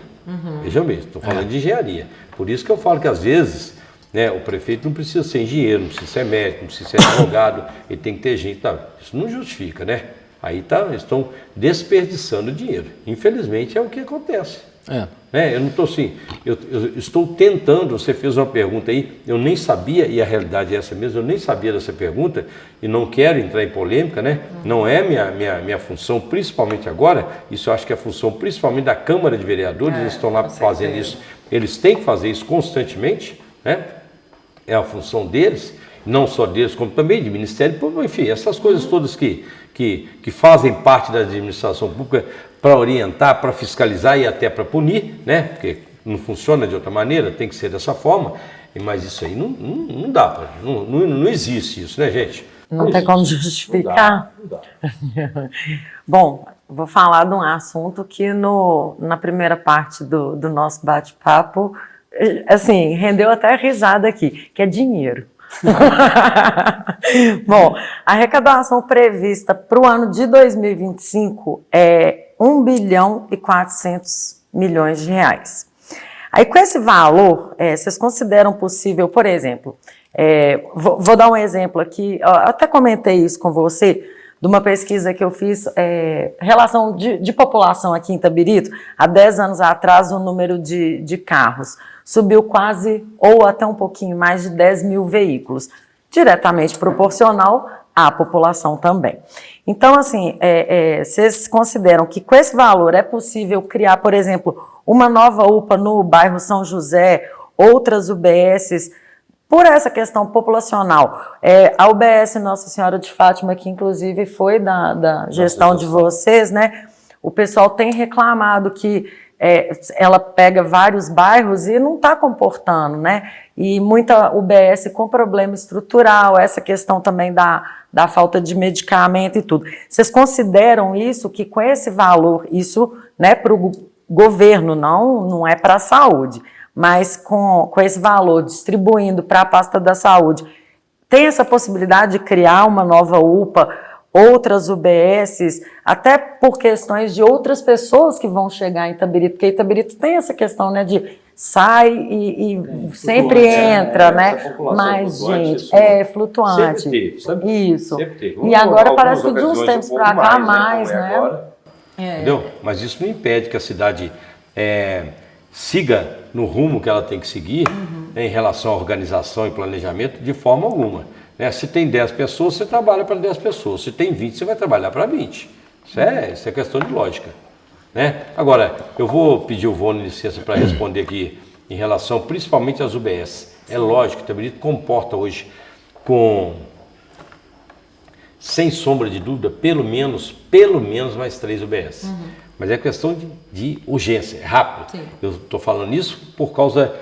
Vejam bem, estou falando de engenharia. Por isso que eu falo que às vezes, né, o prefeito não precisa ser engenheiro, não precisa ser médico, não precisa ser advogado, ele tem que ter gente. Tá? Isso não justifica, né? Aí estão desperdiçando dinheiro. Infelizmente é o que acontece. Né? Eu não estou assim, eu estou tentando, você fez uma pergunta aí, eu nem sabia, e a realidade é essa mesmo, eu nem sabia dessa pergunta, e não quero entrar em polêmica, né? Não é minha função, principalmente agora, isso eu acho que é a função principalmente da Câmara de Vereadores, eles estão lá fazendo isso, eles têm que fazer isso constantemente, né? É a função deles, não só deles, como também de Ministério Público, enfim, essas coisas todas que fazem parte da administração pública para orientar, para fiscalizar e até para punir, né? Porque não funciona de outra maneira, tem que ser dessa forma, mas isso aí não dá, não existe isso, né, gente? Não tem como justificar? Não dá. Bom, vou falar de um assunto que na primeira parte do nosso bate-papo, assim, rendeu até risada aqui, que é dinheiro. Bom, a arrecadação prevista para o ano de 2025 é 1 bilhão e 400 milhões de reais. Aí com esse valor, vocês consideram possível, por exemplo, vou dar um exemplo aqui, eu até comentei isso com você, de uma pesquisa que eu fiz, relação de população aqui em Itabirito, há 10 anos atrás o número de carros subiu quase, ou até um pouquinho mais de 10 mil veículos, diretamente proporcional à população também. Então, assim, vocês consideram que com esse valor é possível criar, por exemplo, uma nova UPA no bairro São José, outras UBSs, por essa questão populacional? A UBS Nossa Senhora de Fátima, que inclusive foi da gestão de vocês, né? O pessoal tem reclamado que ela pega vários bairros e não está comportando, né? E muita UBS com problema estrutural, essa questão também da falta de medicamento e tudo. Vocês consideram isso, que com esse valor, isso, né, para o governo, não é para a saúde, mas com esse valor distribuindo para a pasta da saúde, tem essa possibilidade de criar uma nova UPA, outras UBSs, até por questões de outras pessoas que vão chegar em Itabirito, porque Itabirito tem essa questão, né, de sai e sempre entra, né, mais gente, flutuante. Sempre teve, sabe? Isso. Sempre teve. E agora parece que de uns tempos para cá mais, né? Agora, entendeu? Mas isso não impede que a cidade siga no rumo que ela tem que seguir, né, em relação à organização e planejamento, de forma alguma. Se tem 10 pessoas, você trabalha para 10 pessoas. Se tem 20, você vai trabalhar para 20. Isso é questão de lógica. Né? Agora, eu vou pedir o Vônei licença para responder aqui em relação principalmente às UBS. É lógico que o Itabirito comporta hoje sem sombra de dúvida, pelo menos mais 3 UBS. Mas é questão de urgência, é rápido. Sim. Eu estou falando isso por causa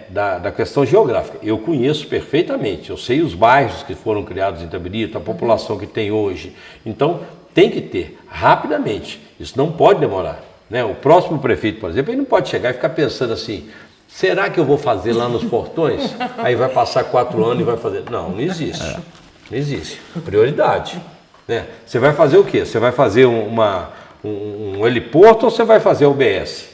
da questão geográfica. Eu conheço perfeitamente, eu sei os bairros que foram criados em Itabirito, a população que tem hoje. Então, tem que ter, rapidamente. Isso não pode demorar. Né? O próximo prefeito, por exemplo, ele não pode chegar e ficar pensando assim, será que eu vou fazer lá nos portões? Aí vai passar 4 anos e vai fazer. Não existe. Não existe. Prioridade. Né? Você vai fazer o quê? Você vai fazer um heliporto ou você vai fazer a UBS?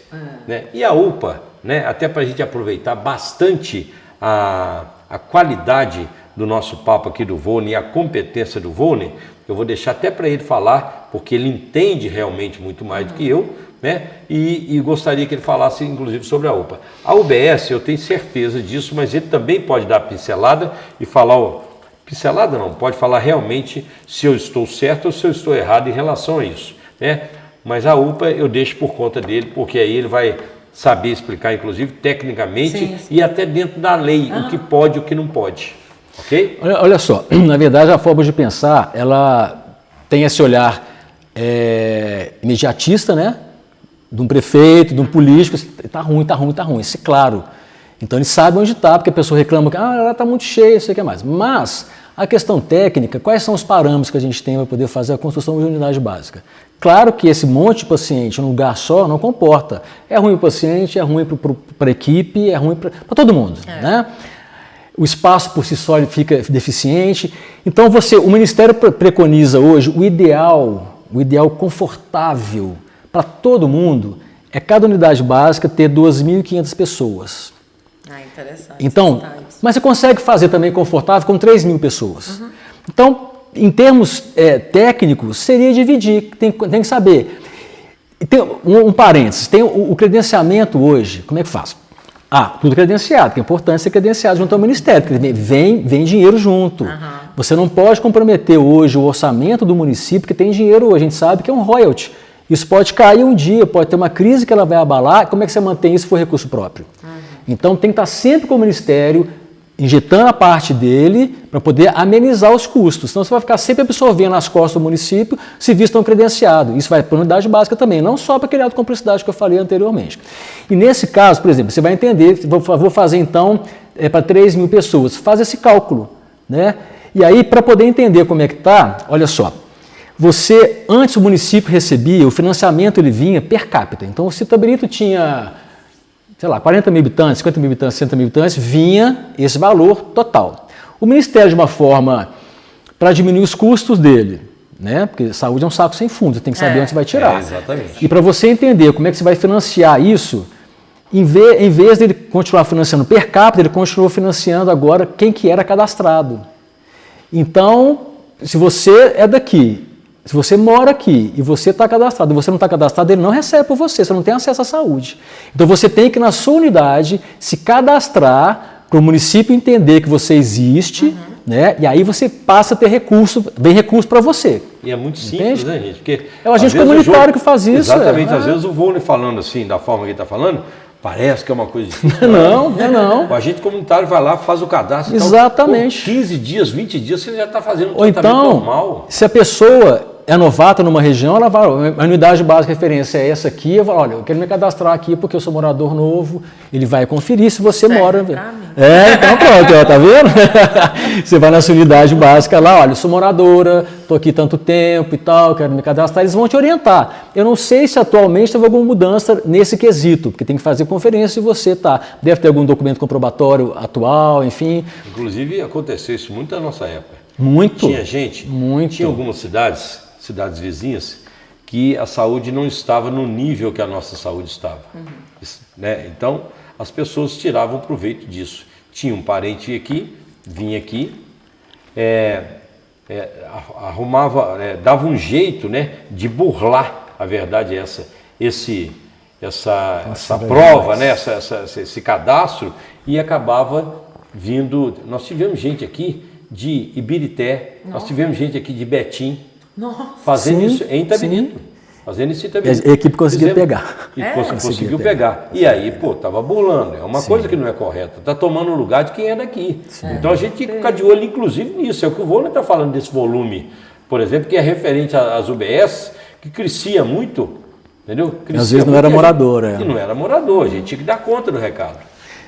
Né? E a UPA, né? Até para a gente aproveitar bastante a qualidade do nosso papo aqui do Vônei e a competência do Vônei, eu vou deixar até para ele falar, porque ele entende realmente muito mais do que eu, né? E gostaria que ele falasse, inclusive, sobre a UPA. A UBS, eu tenho certeza disso, mas ele também pode dar a pincelada e falar pincelada não, pode falar realmente se eu estou certo ou se eu estou errado em relação a isso, né? Mas a UPA eu deixo por conta dele, porque aí ele vai saber explicar, inclusive, tecnicamente Sim. e até dentro da lei, o que pode e o que não pode, ok? Olha só, na verdade a forma de pensar, ela tem esse olhar imediatista, né? De um prefeito, de um político, tá ruim, isso é claro. Então ele sabe onde está, porque a pessoa reclama que ela está muito cheia, não sei o que mais. Mas a questão técnica, quais são os parâmetros que a gente tem para poder fazer a construção de unidade básica? Claro que esse monte de paciente num lugar só não comporta. É ruim para o paciente, é ruim para a equipe, é ruim para todo mundo, né? O espaço por si só ele fica deficiente. Então o Ministério preconiza hoje o ideal confortável para todo mundo é cada unidade básica ter 2.500 pessoas. Interessante. Então, mas você consegue fazer também confortável com 3.000 pessoas. Então, em termos técnicos, seria dividir, tem que saber. Tem um parênteses, tem o credenciamento hoje, como é que faz? Tudo credenciado, que é importante ser credenciado junto ao Ministério, porque vem dinheiro junto. Você não pode comprometer hoje o orçamento do município, que tem dinheiro hoje, a gente sabe que é um royalty. Isso pode cair um dia, pode ter uma crise que ela vai abalar, como é que você mantém isso se for recurso próprio? Então tem que estar sempre com o Ministério, injetando a parte dele para poder amenizar os custos. Senão você vai ficar sempre absorvendo nas costas do município se estão credenciado. Isso vai para a unidade básica também, não só para aquele autocomplicidade que eu falei anteriormente. E nesse caso, por exemplo, você vai entender, vou fazer então para 3.000 pessoas, faz esse cálculo, né? E aí, para poder entender como é que está, olha só, antes o município recebia, o financiamento ele vinha per capita. Então o Cita Brito tinha, sei lá, 40 mil habitantes, 50 mil habitantes, 60 mil habitantes, vinha esse valor total. O Ministério, de uma forma, para diminuir os custos dele, né? Porque saúde é um saco sem fundo, você tem que saber onde você vai tirar. Exatamente. E para você entender como é que você vai financiar isso, em vez dele continuar financiando per capita, ele continuou financiando agora quem que era cadastrado. Então, se você é daqui, se você mora aqui e você está cadastrado, e você não está cadastrado, ele não recebe por você não tem acesso à saúde. Então você tem que, na sua unidade, se cadastrar para o município entender que você existe, né? E aí você passa a ter recurso, vem recurso para você. E é muito simples, né, gente? Porque, é o agente comunitário que faz isso. Exatamente, às vezes o Volney falando assim, da forma que ele está falando, parece que é uma coisa difícil. Não. O agente comunitário vai lá, faz o cadastro. Exatamente. Por 15 dias, 20 dias, você já está fazendo um Ou tratamento então, normal. Se a pessoa é novata numa região, ela vai, a unidade básica de referência é essa aqui, eu falo, olha, eu quero me cadastrar aqui porque eu sou morador novo, ele vai conferir se você mora. Então pronto, ó, tá vendo? Você vai na sua unidade básica lá, olha, eu sou moradora, estou aqui tanto tempo e tal, quero me cadastrar, eles vão te orientar. Eu não sei se atualmente teve alguma mudança nesse quesito, porque tem que fazer conferência e você tá. Deve ter algum documento comprobatório atual, enfim. Inclusive, aconteceu isso muito na nossa época. Muito. Tinha gente, tinha algumas cidades vizinhas, que a saúde não estava no nível que a nossa saúde estava. Né? Então, as pessoas tiravam proveito disso. Tinha um parente aqui, vinha aqui, arrumava, dava um jeito, né, de burlar, a verdade é essa prova, né, esse cadastro, e acabava vindo. Nós tivemos gente aqui de Ibirité, nós tivemos gente aqui de Betim, fazendo isso em Itabirito. Fazendo isso em Itabirito. A equipe conseguiu pegar. E conseguiu pegar. E aí, estava burlando. É uma coisa que não é correta. Está tomando o lugar de quem é daqui. Então a gente tem que ficar de olho, inclusive, nisso. É o que o Volney está falando desse volume, por exemplo, que é referente às UBS, que crescia muito, entendeu? Crescia às vezes não era morador. E não era morador, a gente tinha que dar conta do recado.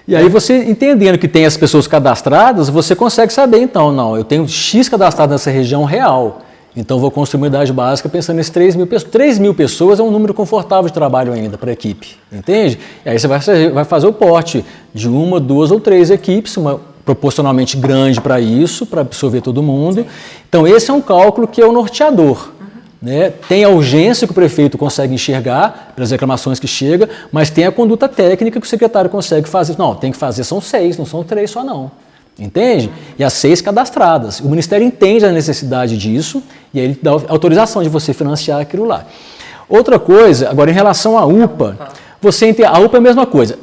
E aí você, entendendo que tem as pessoas cadastradas, você consegue saber, então, não, eu tenho X cadastrado nessa região real, então vou construir uma unidade básica pensando nessas 3.000 pessoas. 3.000 pessoas é um número confortável de trabalho ainda para a equipe, entende? E aí você vai fazer o porte de 1, 2 ou 3 equipes, uma proporcionalmente grande para isso, para absorver todo mundo. Então esse é um cálculo que é o norteador. Né? Tem a urgência que o prefeito consegue enxergar, pelas reclamações que chega, mas tem a conduta técnica que o secretário consegue fazer. Não, tem que fazer, são 6, não são 3 só não. Entende? E as 6 cadastradas. O Ministério entende a necessidade disso e aí ele dá autorização de você financiar aquilo lá. Outra coisa, agora em relação à UPA, a UPA é a mesma coisa.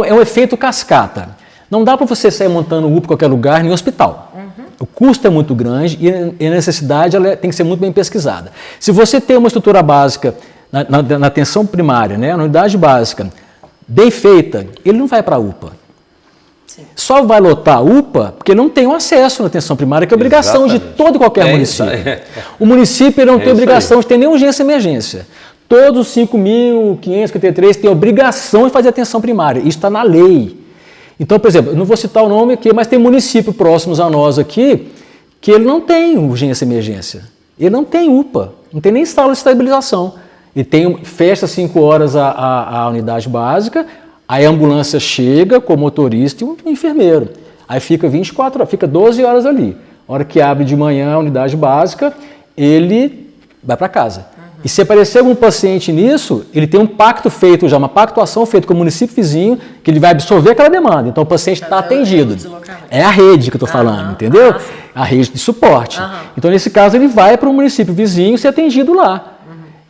É um efeito cascata. Não dá para você sair montando UPA em qualquer lugar, nem hospital. O custo é muito grande e a necessidade ela tem que ser muito bem pesquisada. Se você tem uma estrutura básica na atenção primária, né, na unidade básica, bem feita, ele não vai para a UPA. Sim. Só vai lotar a UPA porque não tem o acesso na atenção primária, que é obrigação de todo e qualquer município. O município não tem obrigação de ter nem urgência e emergência. Todos os 5.553 têm obrigação de fazer atenção primária. Isso está na lei. Então, por exemplo, eu não vou citar o nome aqui, mas tem municípios próximos a nós aqui que ele não tem urgência e emergência. Ele não tem UPA, não tem nem sala de estabilização. Ele fecha às 5 horas a unidade básica, aí a ambulância chega com o motorista e um enfermeiro. Aí fica 24 horas, fica 12 horas ali. A hora que abre de manhã a unidade básica, ele vai para casa. E se aparecer algum paciente nisso, ele tem um pacto feito já, uma pactuação feita com o município vizinho, que ele vai absorver aquela demanda. Então o paciente está atendido. É a rede que eu estou falando, entendeu? A rede de suporte. Então nesse caso ele vai para o município vizinho ser atendido lá.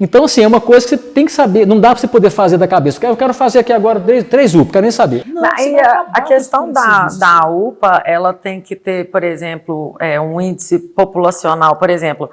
Então, assim, é uma coisa que você tem que saber, não dá para você poder fazer da cabeça. Eu quero fazer aqui agora 3 UPA, quero nem saber. Não, aí a questão da UPA, ela tem que ter, por exemplo, um índice populacional, por exemplo,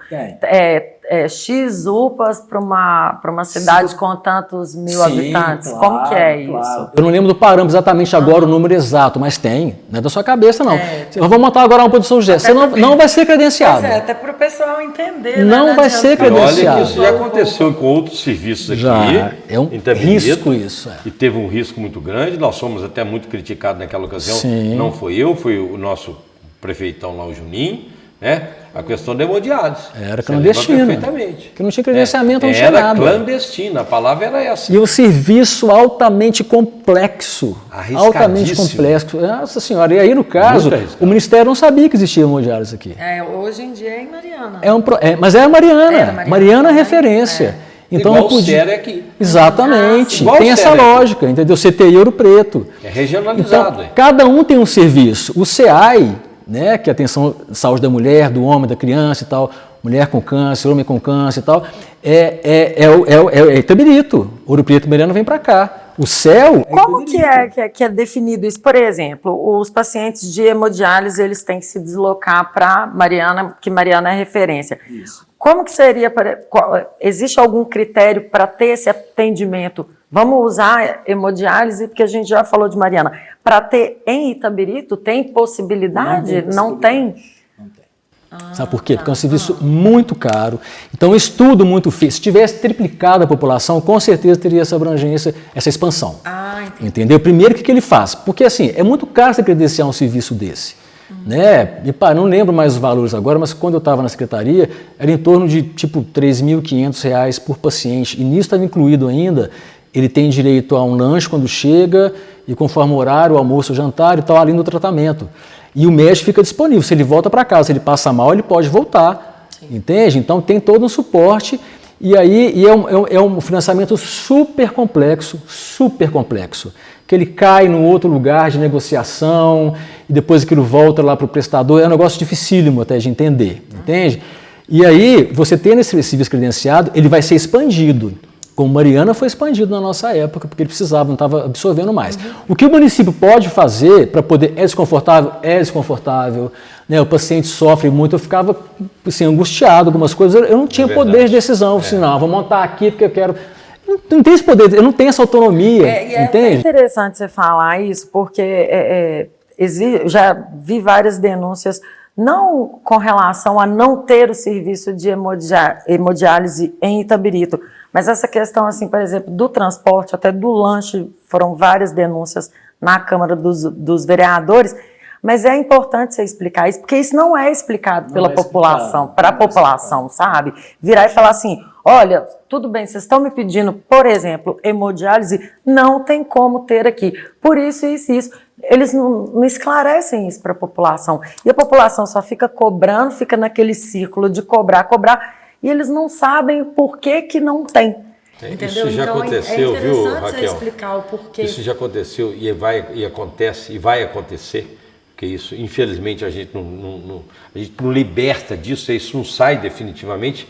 X UPAs para uma cidade com tantos mil habitantes. Claro, como que é isso? Eu não lembro do parâmetro exatamente agora o número exato, mas tem, não é da sua cabeça não. Eu vou montar agora uma produção José, você não vai ser credenciado. Pois até para o pessoal entender. Não vai ser credenciado. Olha que isso já aconteceu com outros serviços aqui. Já, é um risco isso. E teve um risco muito grande, nós fomos até muito criticados naquela ocasião. Sim. Não foi eu, foi o nosso prefeitão lá, o Juninho, né? A questão da hemodiálise. Era clandestina. Perfeitamente. Que não tinha credenciamento, não tinha era nada. Clandestina, a palavra era essa. E o serviço altamente complexo. Altamente complexo. Nossa senhora, e aí no caso, o Ministério não sabia que existia hemodiálise aqui. Hoje em dia é em Mariana. Mas é a Mariana. Mariana é referência. Então igual não podia... o CER aqui. Exatamente. Igual tem essa lógica, entendeu? CTI Ouro Preto. É regionalizado. Então, cada um tem um serviço. O CEAI, né, que é a atenção à saúde da mulher, do homem, da criança e tal, mulher com câncer, homem com câncer e tal, é Itabirito. Ouro Preto e Mariana vem para cá. O CEL... Como que é definido isso? Por exemplo, os pacientes de hemodiálise, eles têm que se deslocar para Mariana, que Mariana é referência. Isso. Como que seria, existe algum critério para ter esse atendimento? Vamos usar hemodiálise, porque a gente já falou de Mariana. Para ter em Itabirito, tem possibilidade? Não tem? Sabe por quê? Porque é um serviço muito caro. Então, um estudo muito feito. Se tivesse triplicado a população, com certeza teria essa abrangência, essa expansão. Entendeu? Primeiro, o que ele faz? Porque, assim, é muito caro você credenciar um serviço desse. Né? E, não lembro mais os valores agora, mas quando eu estava na secretaria, era em torno de, tipo, R$3.500 por paciente. E nisso estava incluído ainda, ele tem direito a um lanche quando chega, e conforme o horário, o almoço, o jantar e tal, além do tratamento. E o médico fica disponível. Se ele volta para casa, se ele passa mal, ele pode voltar. Sim. Entende? Então tem todo um suporte. E aí é um financiamento super complexo, que ele cai num outro lugar de negociação e depois aquilo volta lá para o prestador. É um negócio dificílimo até de entender, entende? E aí, você tendo esse serviço credenciado, ele vai ser expandido. Como Mariana foi expandido na nossa época, porque ele precisava, não estava absorvendo mais. O que o município pode fazer para poder... É desconfortável? É desconfortável. Né? O paciente sofre muito, eu ficava assim, angustiado, algumas coisas. Eu não tinha poder de decisão. Assim, não, vou montar aqui porque eu quero... Não tem esse poder, eu não tenho essa autonomia, entende? É interessante você falar isso, porque já vi várias denúncias, não com relação a não ter o serviço de hemodiálise em Itabirito, mas essa questão, assim, por exemplo, do transporte, até do lanche, foram várias denúncias na Câmara dos Vereadores, mas é importante você explicar isso, porque isso não é explicado pela população, para a população, sabe? Virar e falar assim, olha, tudo bem, vocês estão me pedindo, por exemplo, hemodiálise, não tem como ter aqui, por isso, isso e isso. Eles não esclarecem isso para a população, e a população só fica cobrando, fica naquele círculo de cobrar, e eles não sabem por que não tem. Isso já aconteceu, viu, Raquel? Explicar o porquê. Isso já aconteceu e acontece e vai acontecer, porque isso, infelizmente, a gente não liberta disso, isso não sai definitivamente.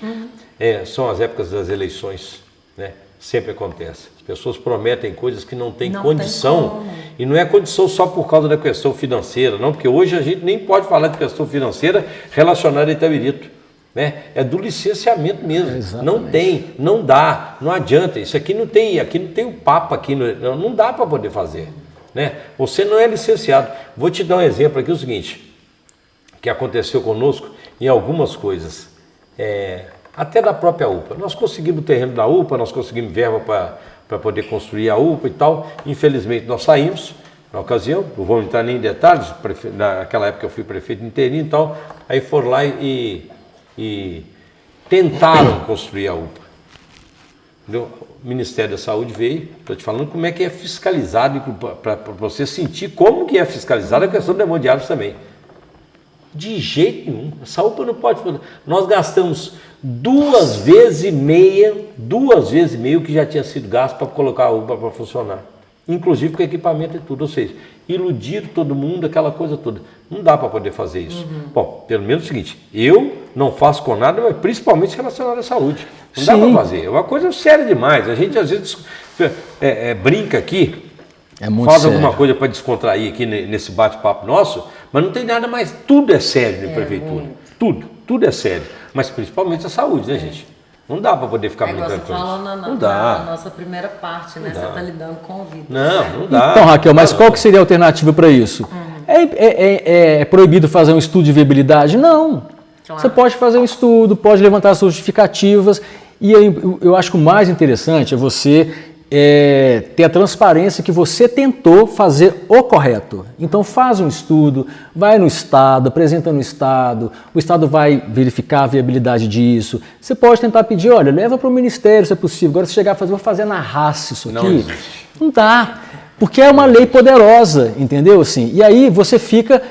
São as épocas das eleições, né? sempre acontece. As pessoas prometem coisas que não têm Não condição. tem como. E não é condição só por causa da questão financeira, não, porque hoje a gente nem pode falar de questão financeira relacionada a Itabirito. Né? É do licenciamento mesmo. Não tem, não dá, não adianta. Isso aqui não tem o papo aqui, não dá para poder fazer. Né? Você não é licenciado. Vou te dar um exemplo aqui, o seguinte, que aconteceu conosco em algumas coisas. Até da própria UPA. Nós conseguimos o terreno da UPA, nós conseguimos verba para poder construir a UPA e tal. Infelizmente nós saímos na ocasião, não vou entrar nem em detalhes, naquela época eu fui prefeito interino e tal, aí foram lá e tentaram construir a UPA. Entendeu? O Ministério da Saúde veio, estou te falando como é que é fiscalizado, para você sentir como que é fiscalizado a questão do hemodiálise também. De jeito nenhum, essa UPA não pode fazer. Nós gastamos 2 vezes e meia o que já tinha sido gasto para colocar a UPA para funcionar. Inclusive com equipamento e tudo, ou seja, iludiram todo mundo, aquela coisa toda. Não dá para poder fazer isso. Bom, pelo menos é o seguinte, eu não faço com nada, mas principalmente relacionado à saúde. Não dá para fazer, é uma coisa séria demais. A gente às vezes brinca aqui, faz alguma coisa para descontrair aqui nesse bate-papo nosso, mas não tem nada mais, tudo é sério na prefeitura. Tudo é sério, mas principalmente a saúde, né, gente? Não dá para poder ficar brincando com isso. Não dá. Na nossa primeira parte, né? Você está lidando com o vírus. Não dá. Então, Raquel, mas qual que seria a alternativa para isso? É proibido fazer um estudo de viabilidade? Não. Claro. Você pode fazer um estudo, pode levantar suas justificativas, e eu acho que o mais interessante é você ter a transparência que você tentou fazer o correto. Então faz um estudo, vai no Estado, apresenta no Estado, o Estado vai verificar a viabilidade disso. Você pode tentar pedir, olha, leva para o Ministério se é possível. Agora se chegar a fazer, vou fazer na raça isso aqui. Não dá, porque é uma lei poderosa, entendeu? Assim, e aí você fica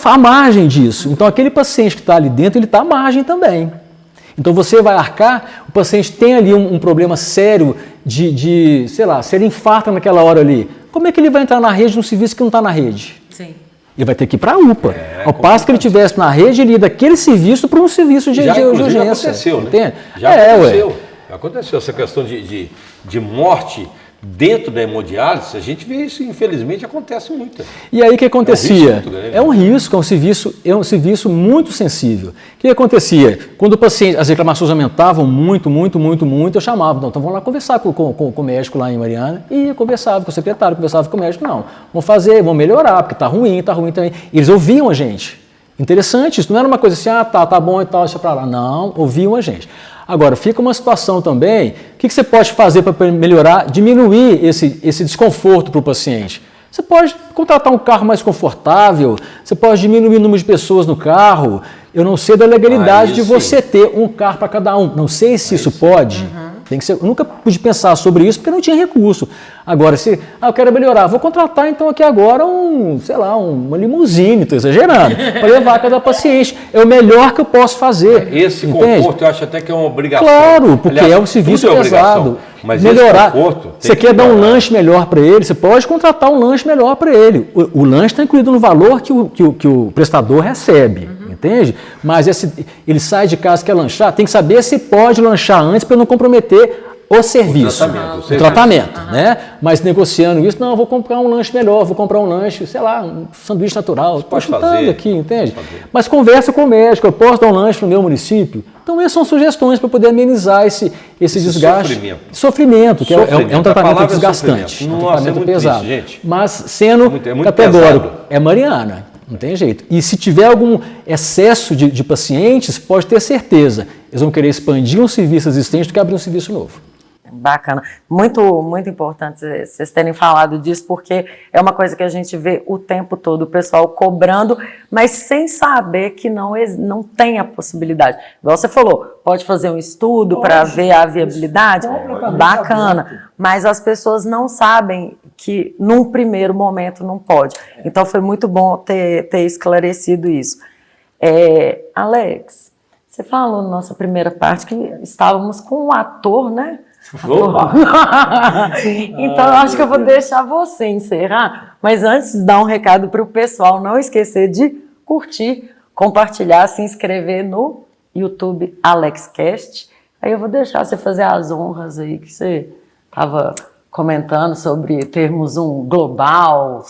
à margem disso. Então aquele paciente que está ali dentro, ele está à margem também. Então você vai arcar, o paciente tem ali um problema sério sei lá, se ele infarta naquela hora ali, como é que ele vai entrar na rede num serviço que não está na rede? Sim. Ele vai ter que ir para a UPA. Ao passo que ele estivesse na rede, ele ia daquele serviço para um serviço de urgência. Já aconteceu, né? Já aconteceu essa questão de morte dentro da hemodiálise, a gente vê isso, infelizmente, acontece muito. E aí o que acontecia? É um risco, é um serviço muito sensível. O que acontecia? Quando o paciente, as reclamações aumentavam muito, eu chamava, então vamos lá conversar com o médico lá em Mariana, e conversava com o secretário, conversava com o médico, não, vamos melhorar, porque está ruim também. E eles ouviam a gente. Interessante isso, não era uma coisa assim, tá bom e tal, deixa para lá. Não, ouviam a gente. Agora, fica uma situação também, o que você pode fazer para melhorar, diminuir esse desconforto para o paciente? Você pode contratar um carro mais confortável, você pode diminuir o número de pessoas no carro. Eu não sei da legalidade de você ter um carro para cada um, não sei se isso pode. Tem que ser, eu nunca pude pensar sobre isso porque não tinha recurso. Agora, se eu quero melhorar, vou contratar então aqui agora uma limusine, estou exagerando, para levar a cada paciente. É o melhor que eu posso fazer. Esse conforto eu acho até que é uma obrigação. Claro, porque é um serviço pesado. Mas melhorar. Você quer dar um lanche melhor para ele, você pode contratar um lanche melhor para ele. O lanche está incluído no valor que o prestador recebe. Entende? Mas ele sai de casa, quer lanchar, tem que saber se pode lanchar antes para não comprometer o serviço, o tratamento, né? Mas negociando isso, não, vou comprar um lanche melhor, vou comprar um lanche, sei lá, um sanduíche natural, estou chutando aqui, entende? Mas conversa com o médico, eu posso dar um lanche no meu município? Então essas são sugestões para poder amenizar esse desgaste. Sofrimento, que é um tratamento desgastante, um tratamento pesado. Triste, mas sendo categórico, pesado. É Mariana. Não tem jeito. E se tiver algum excesso de pacientes, pode ter certeza. Eles vão querer expandir um serviço existente do que abrir um serviço novo. Bacana. Muito, muito importante vocês terem falado disso, porque é uma coisa que a gente vê o tempo todo, o pessoal cobrando, mas sem saber que não tem a possibilidade. Igual você falou, pode fazer um estudo para ver a viabilidade? Bacana. Mas as pessoas não sabem que num primeiro momento não pode. Então foi muito bom ter esclarecido isso. Alex, você falou na nossa primeira parte que estávamos com um ator, né? Então eu acho que eu vou deixar você encerrar, mas antes dar um recado para o pessoal não esquecer de curtir, compartilhar, se inscrever no YouTube AlexCast. Aí eu vou deixar você fazer as honras aí que você estava comentando sobre termos um global.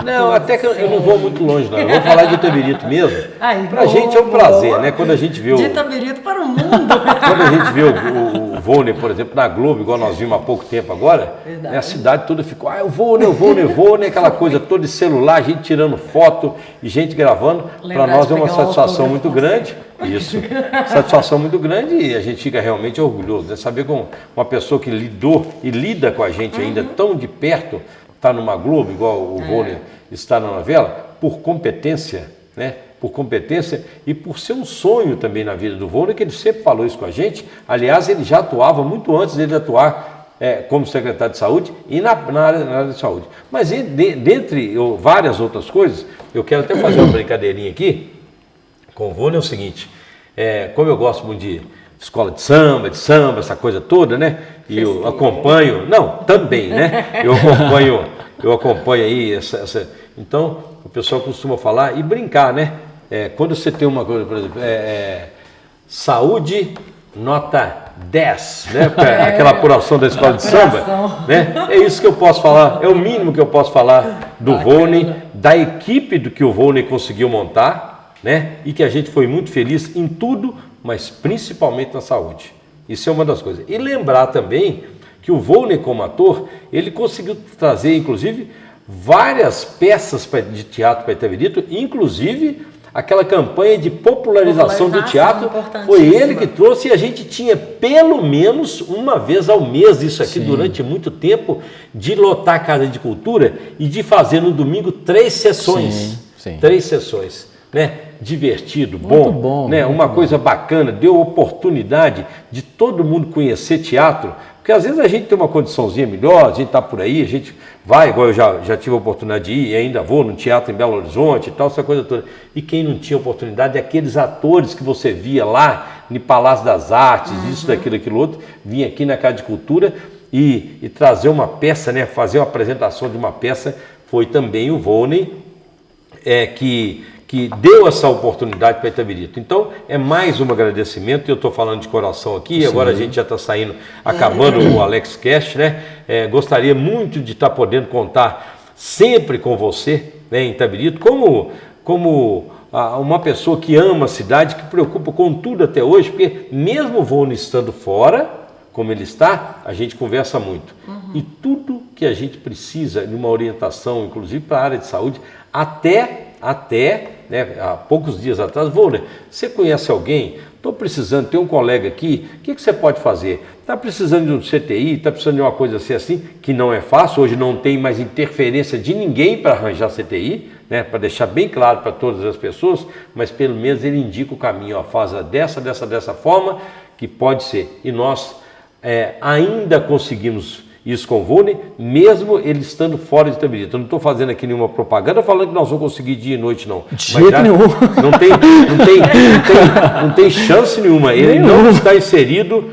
Não, até que eu não vou muito longe, não. Eu vou falar de Itabirito mesmo. Ai, Pra gente é um prazer, né? Quando a gente vê De Itabirito para o mundo. Quando a gente vê o Volney, por exemplo, na Globo, igual nós vimos há pouco tempo agora, né, a cidade toda ficou, o Volney, aquela coisa toda de celular, gente tirando foto e gente gravando. Para nós é uma satisfação muito grande. Isso, satisfação muito grande e a gente fica realmente orgulhoso, né? Saber que uma pessoa que lidou e lida com a gente ainda tão de perto, está numa Globo, igual o Volney está na novela, por competência, né? Por competência e por ser um sonho também na vida do Volney, que ele sempre falou isso com a gente. Aliás, ele já atuava muito antes dele atuar como secretário de saúde e na área de saúde. Mas dentre várias outras coisas, eu quero até fazer uma brincadeirinha aqui com o Volney, é o seguinte, como eu gosto muito de escola de samba, essa coisa toda, né? E eu acompanho, também, né? Eu acompanho aí então, o pessoal costuma falar e brincar, né? Quando você tem uma coisa, por exemplo, saúde nota 10, né? Aquela apuração da escola de samba, né? É isso que eu posso falar, é o mínimo que eu posso falar do Volney, da equipe do que o Volney conseguiu montar, né? E que a gente foi muito feliz em tudo, mas principalmente na saúde. Isso é uma das coisas. E lembrar também que o Volney, como ator, ele conseguiu trazer, inclusive, várias peças de teatro para Itabirito, inclusive aquela campanha de popularização do teatro, foi ele que trouxe e a gente tinha pelo menos uma vez ao mês isso aqui durante muito tempo, de lotar a Casa de Cultura e de fazer no domingo 3 sessões. Sim. 3 sessões, né? Divertido, bom, né? Uma coisa bacana, deu oportunidade de todo mundo conhecer teatro, porque às vezes a gente tem uma condiçãozinha melhor, a gente está por aí, a gente vai, igual eu já tive a oportunidade de ir e ainda vou no teatro em Belo Horizonte e tal, essa coisa toda. E quem não tinha oportunidade é aqueles atores que você via lá no Palácio das Artes, isso, daquilo, aquilo outro, vinha aqui na Casa de Cultura e trazer uma peça, né? Fazer uma apresentação de uma peça, foi também o Volney que deu essa oportunidade para Itabirito. Então, é mais um agradecimento, eu estou falando de coração aqui, agora a gente já está acabando o Alex Cast, né? Gostaria muito de estar podendo contar sempre com você, né, em Itabirito, como uma pessoa que ama a cidade, que preocupa com tudo até hoje, porque mesmo o Volney estando fora, como ele está, a gente conversa muito. E tudo que a gente precisa de uma orientação, inclusive para a área de saúde, até né, há poucos dias atrás, Volney, você conhece alguém? Estou precisando, tem um colega aqui, o que você pode fazer? Está precisando de um CTI, está precisando de uma coisa assim, que não é fácil, hoje não tem mais interferência de ninguém para arranjar CTI, né, para deixar bem claro para todas as pessoas, mas pelo menos ele indica o caminho, faz dessa forma, que pode ser. E nós ainda conseguimos isso com o Volney, mesmo ele estando fora de Itabirito. Eu não estou fazendo aqui nenhuma propaganda falando que nós vamos conseguir dia e noite, não. De jeito nenhum. Não tem chance nenhuma. Ele não está inserido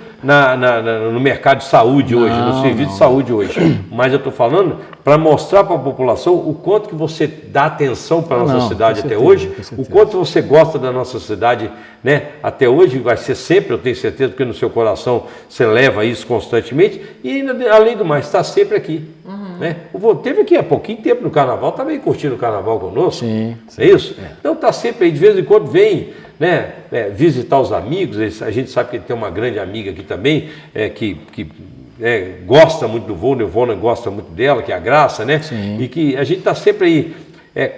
no mercado de saúde hoje, no serviço de saúde hoje. Mas eu estou falando para mostrar para a população o quanto que você dá atenção para a nossa cidade até hoje, o quanto você gosta da nossa cidade, né, até hoje, vai ser sempre, eu tenho certeza, porque no seu coração você leva isso constantemente, e ainda, além do mais, está sempre aqui. Né? Teve aqui há pouquinho tempo no Carnaval, está bem curtindo o Carnaval conosco, é isso? Então está sempre aí, de vez em quando vem, né, visitar os amigos. A gente sabe que ele tem uma grande amiga aqui também, que gosta muito do Volney, o Volney gosta muito dela, que é a Graça, né? E que a gente está sempre aí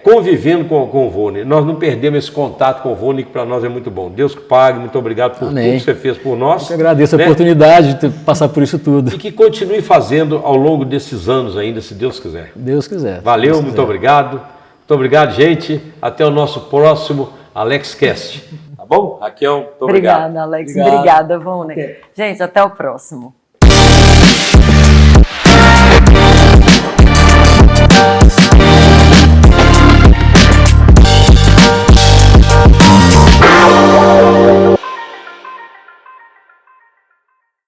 convivendo com o Volney. Nós não perdemos esse contato com o Volney, que para nós é muito bom. Deus que pague, muito obrigado por tudo que você fez por nós. Eu agradeço a oportunidade de passar por isso tudo. E que continue fazendo ao longo desses anos ainda, se Deus quiser. Deus quiser. Valeu, Deus muito quiser. Obrigado. Muito obrigado, gente. Até o nosso próximo Alex Cast. Tá bom? Raquel, muito obrigado. Obrigada, Alex. Obrigada, Volney. Gente, até o próximo.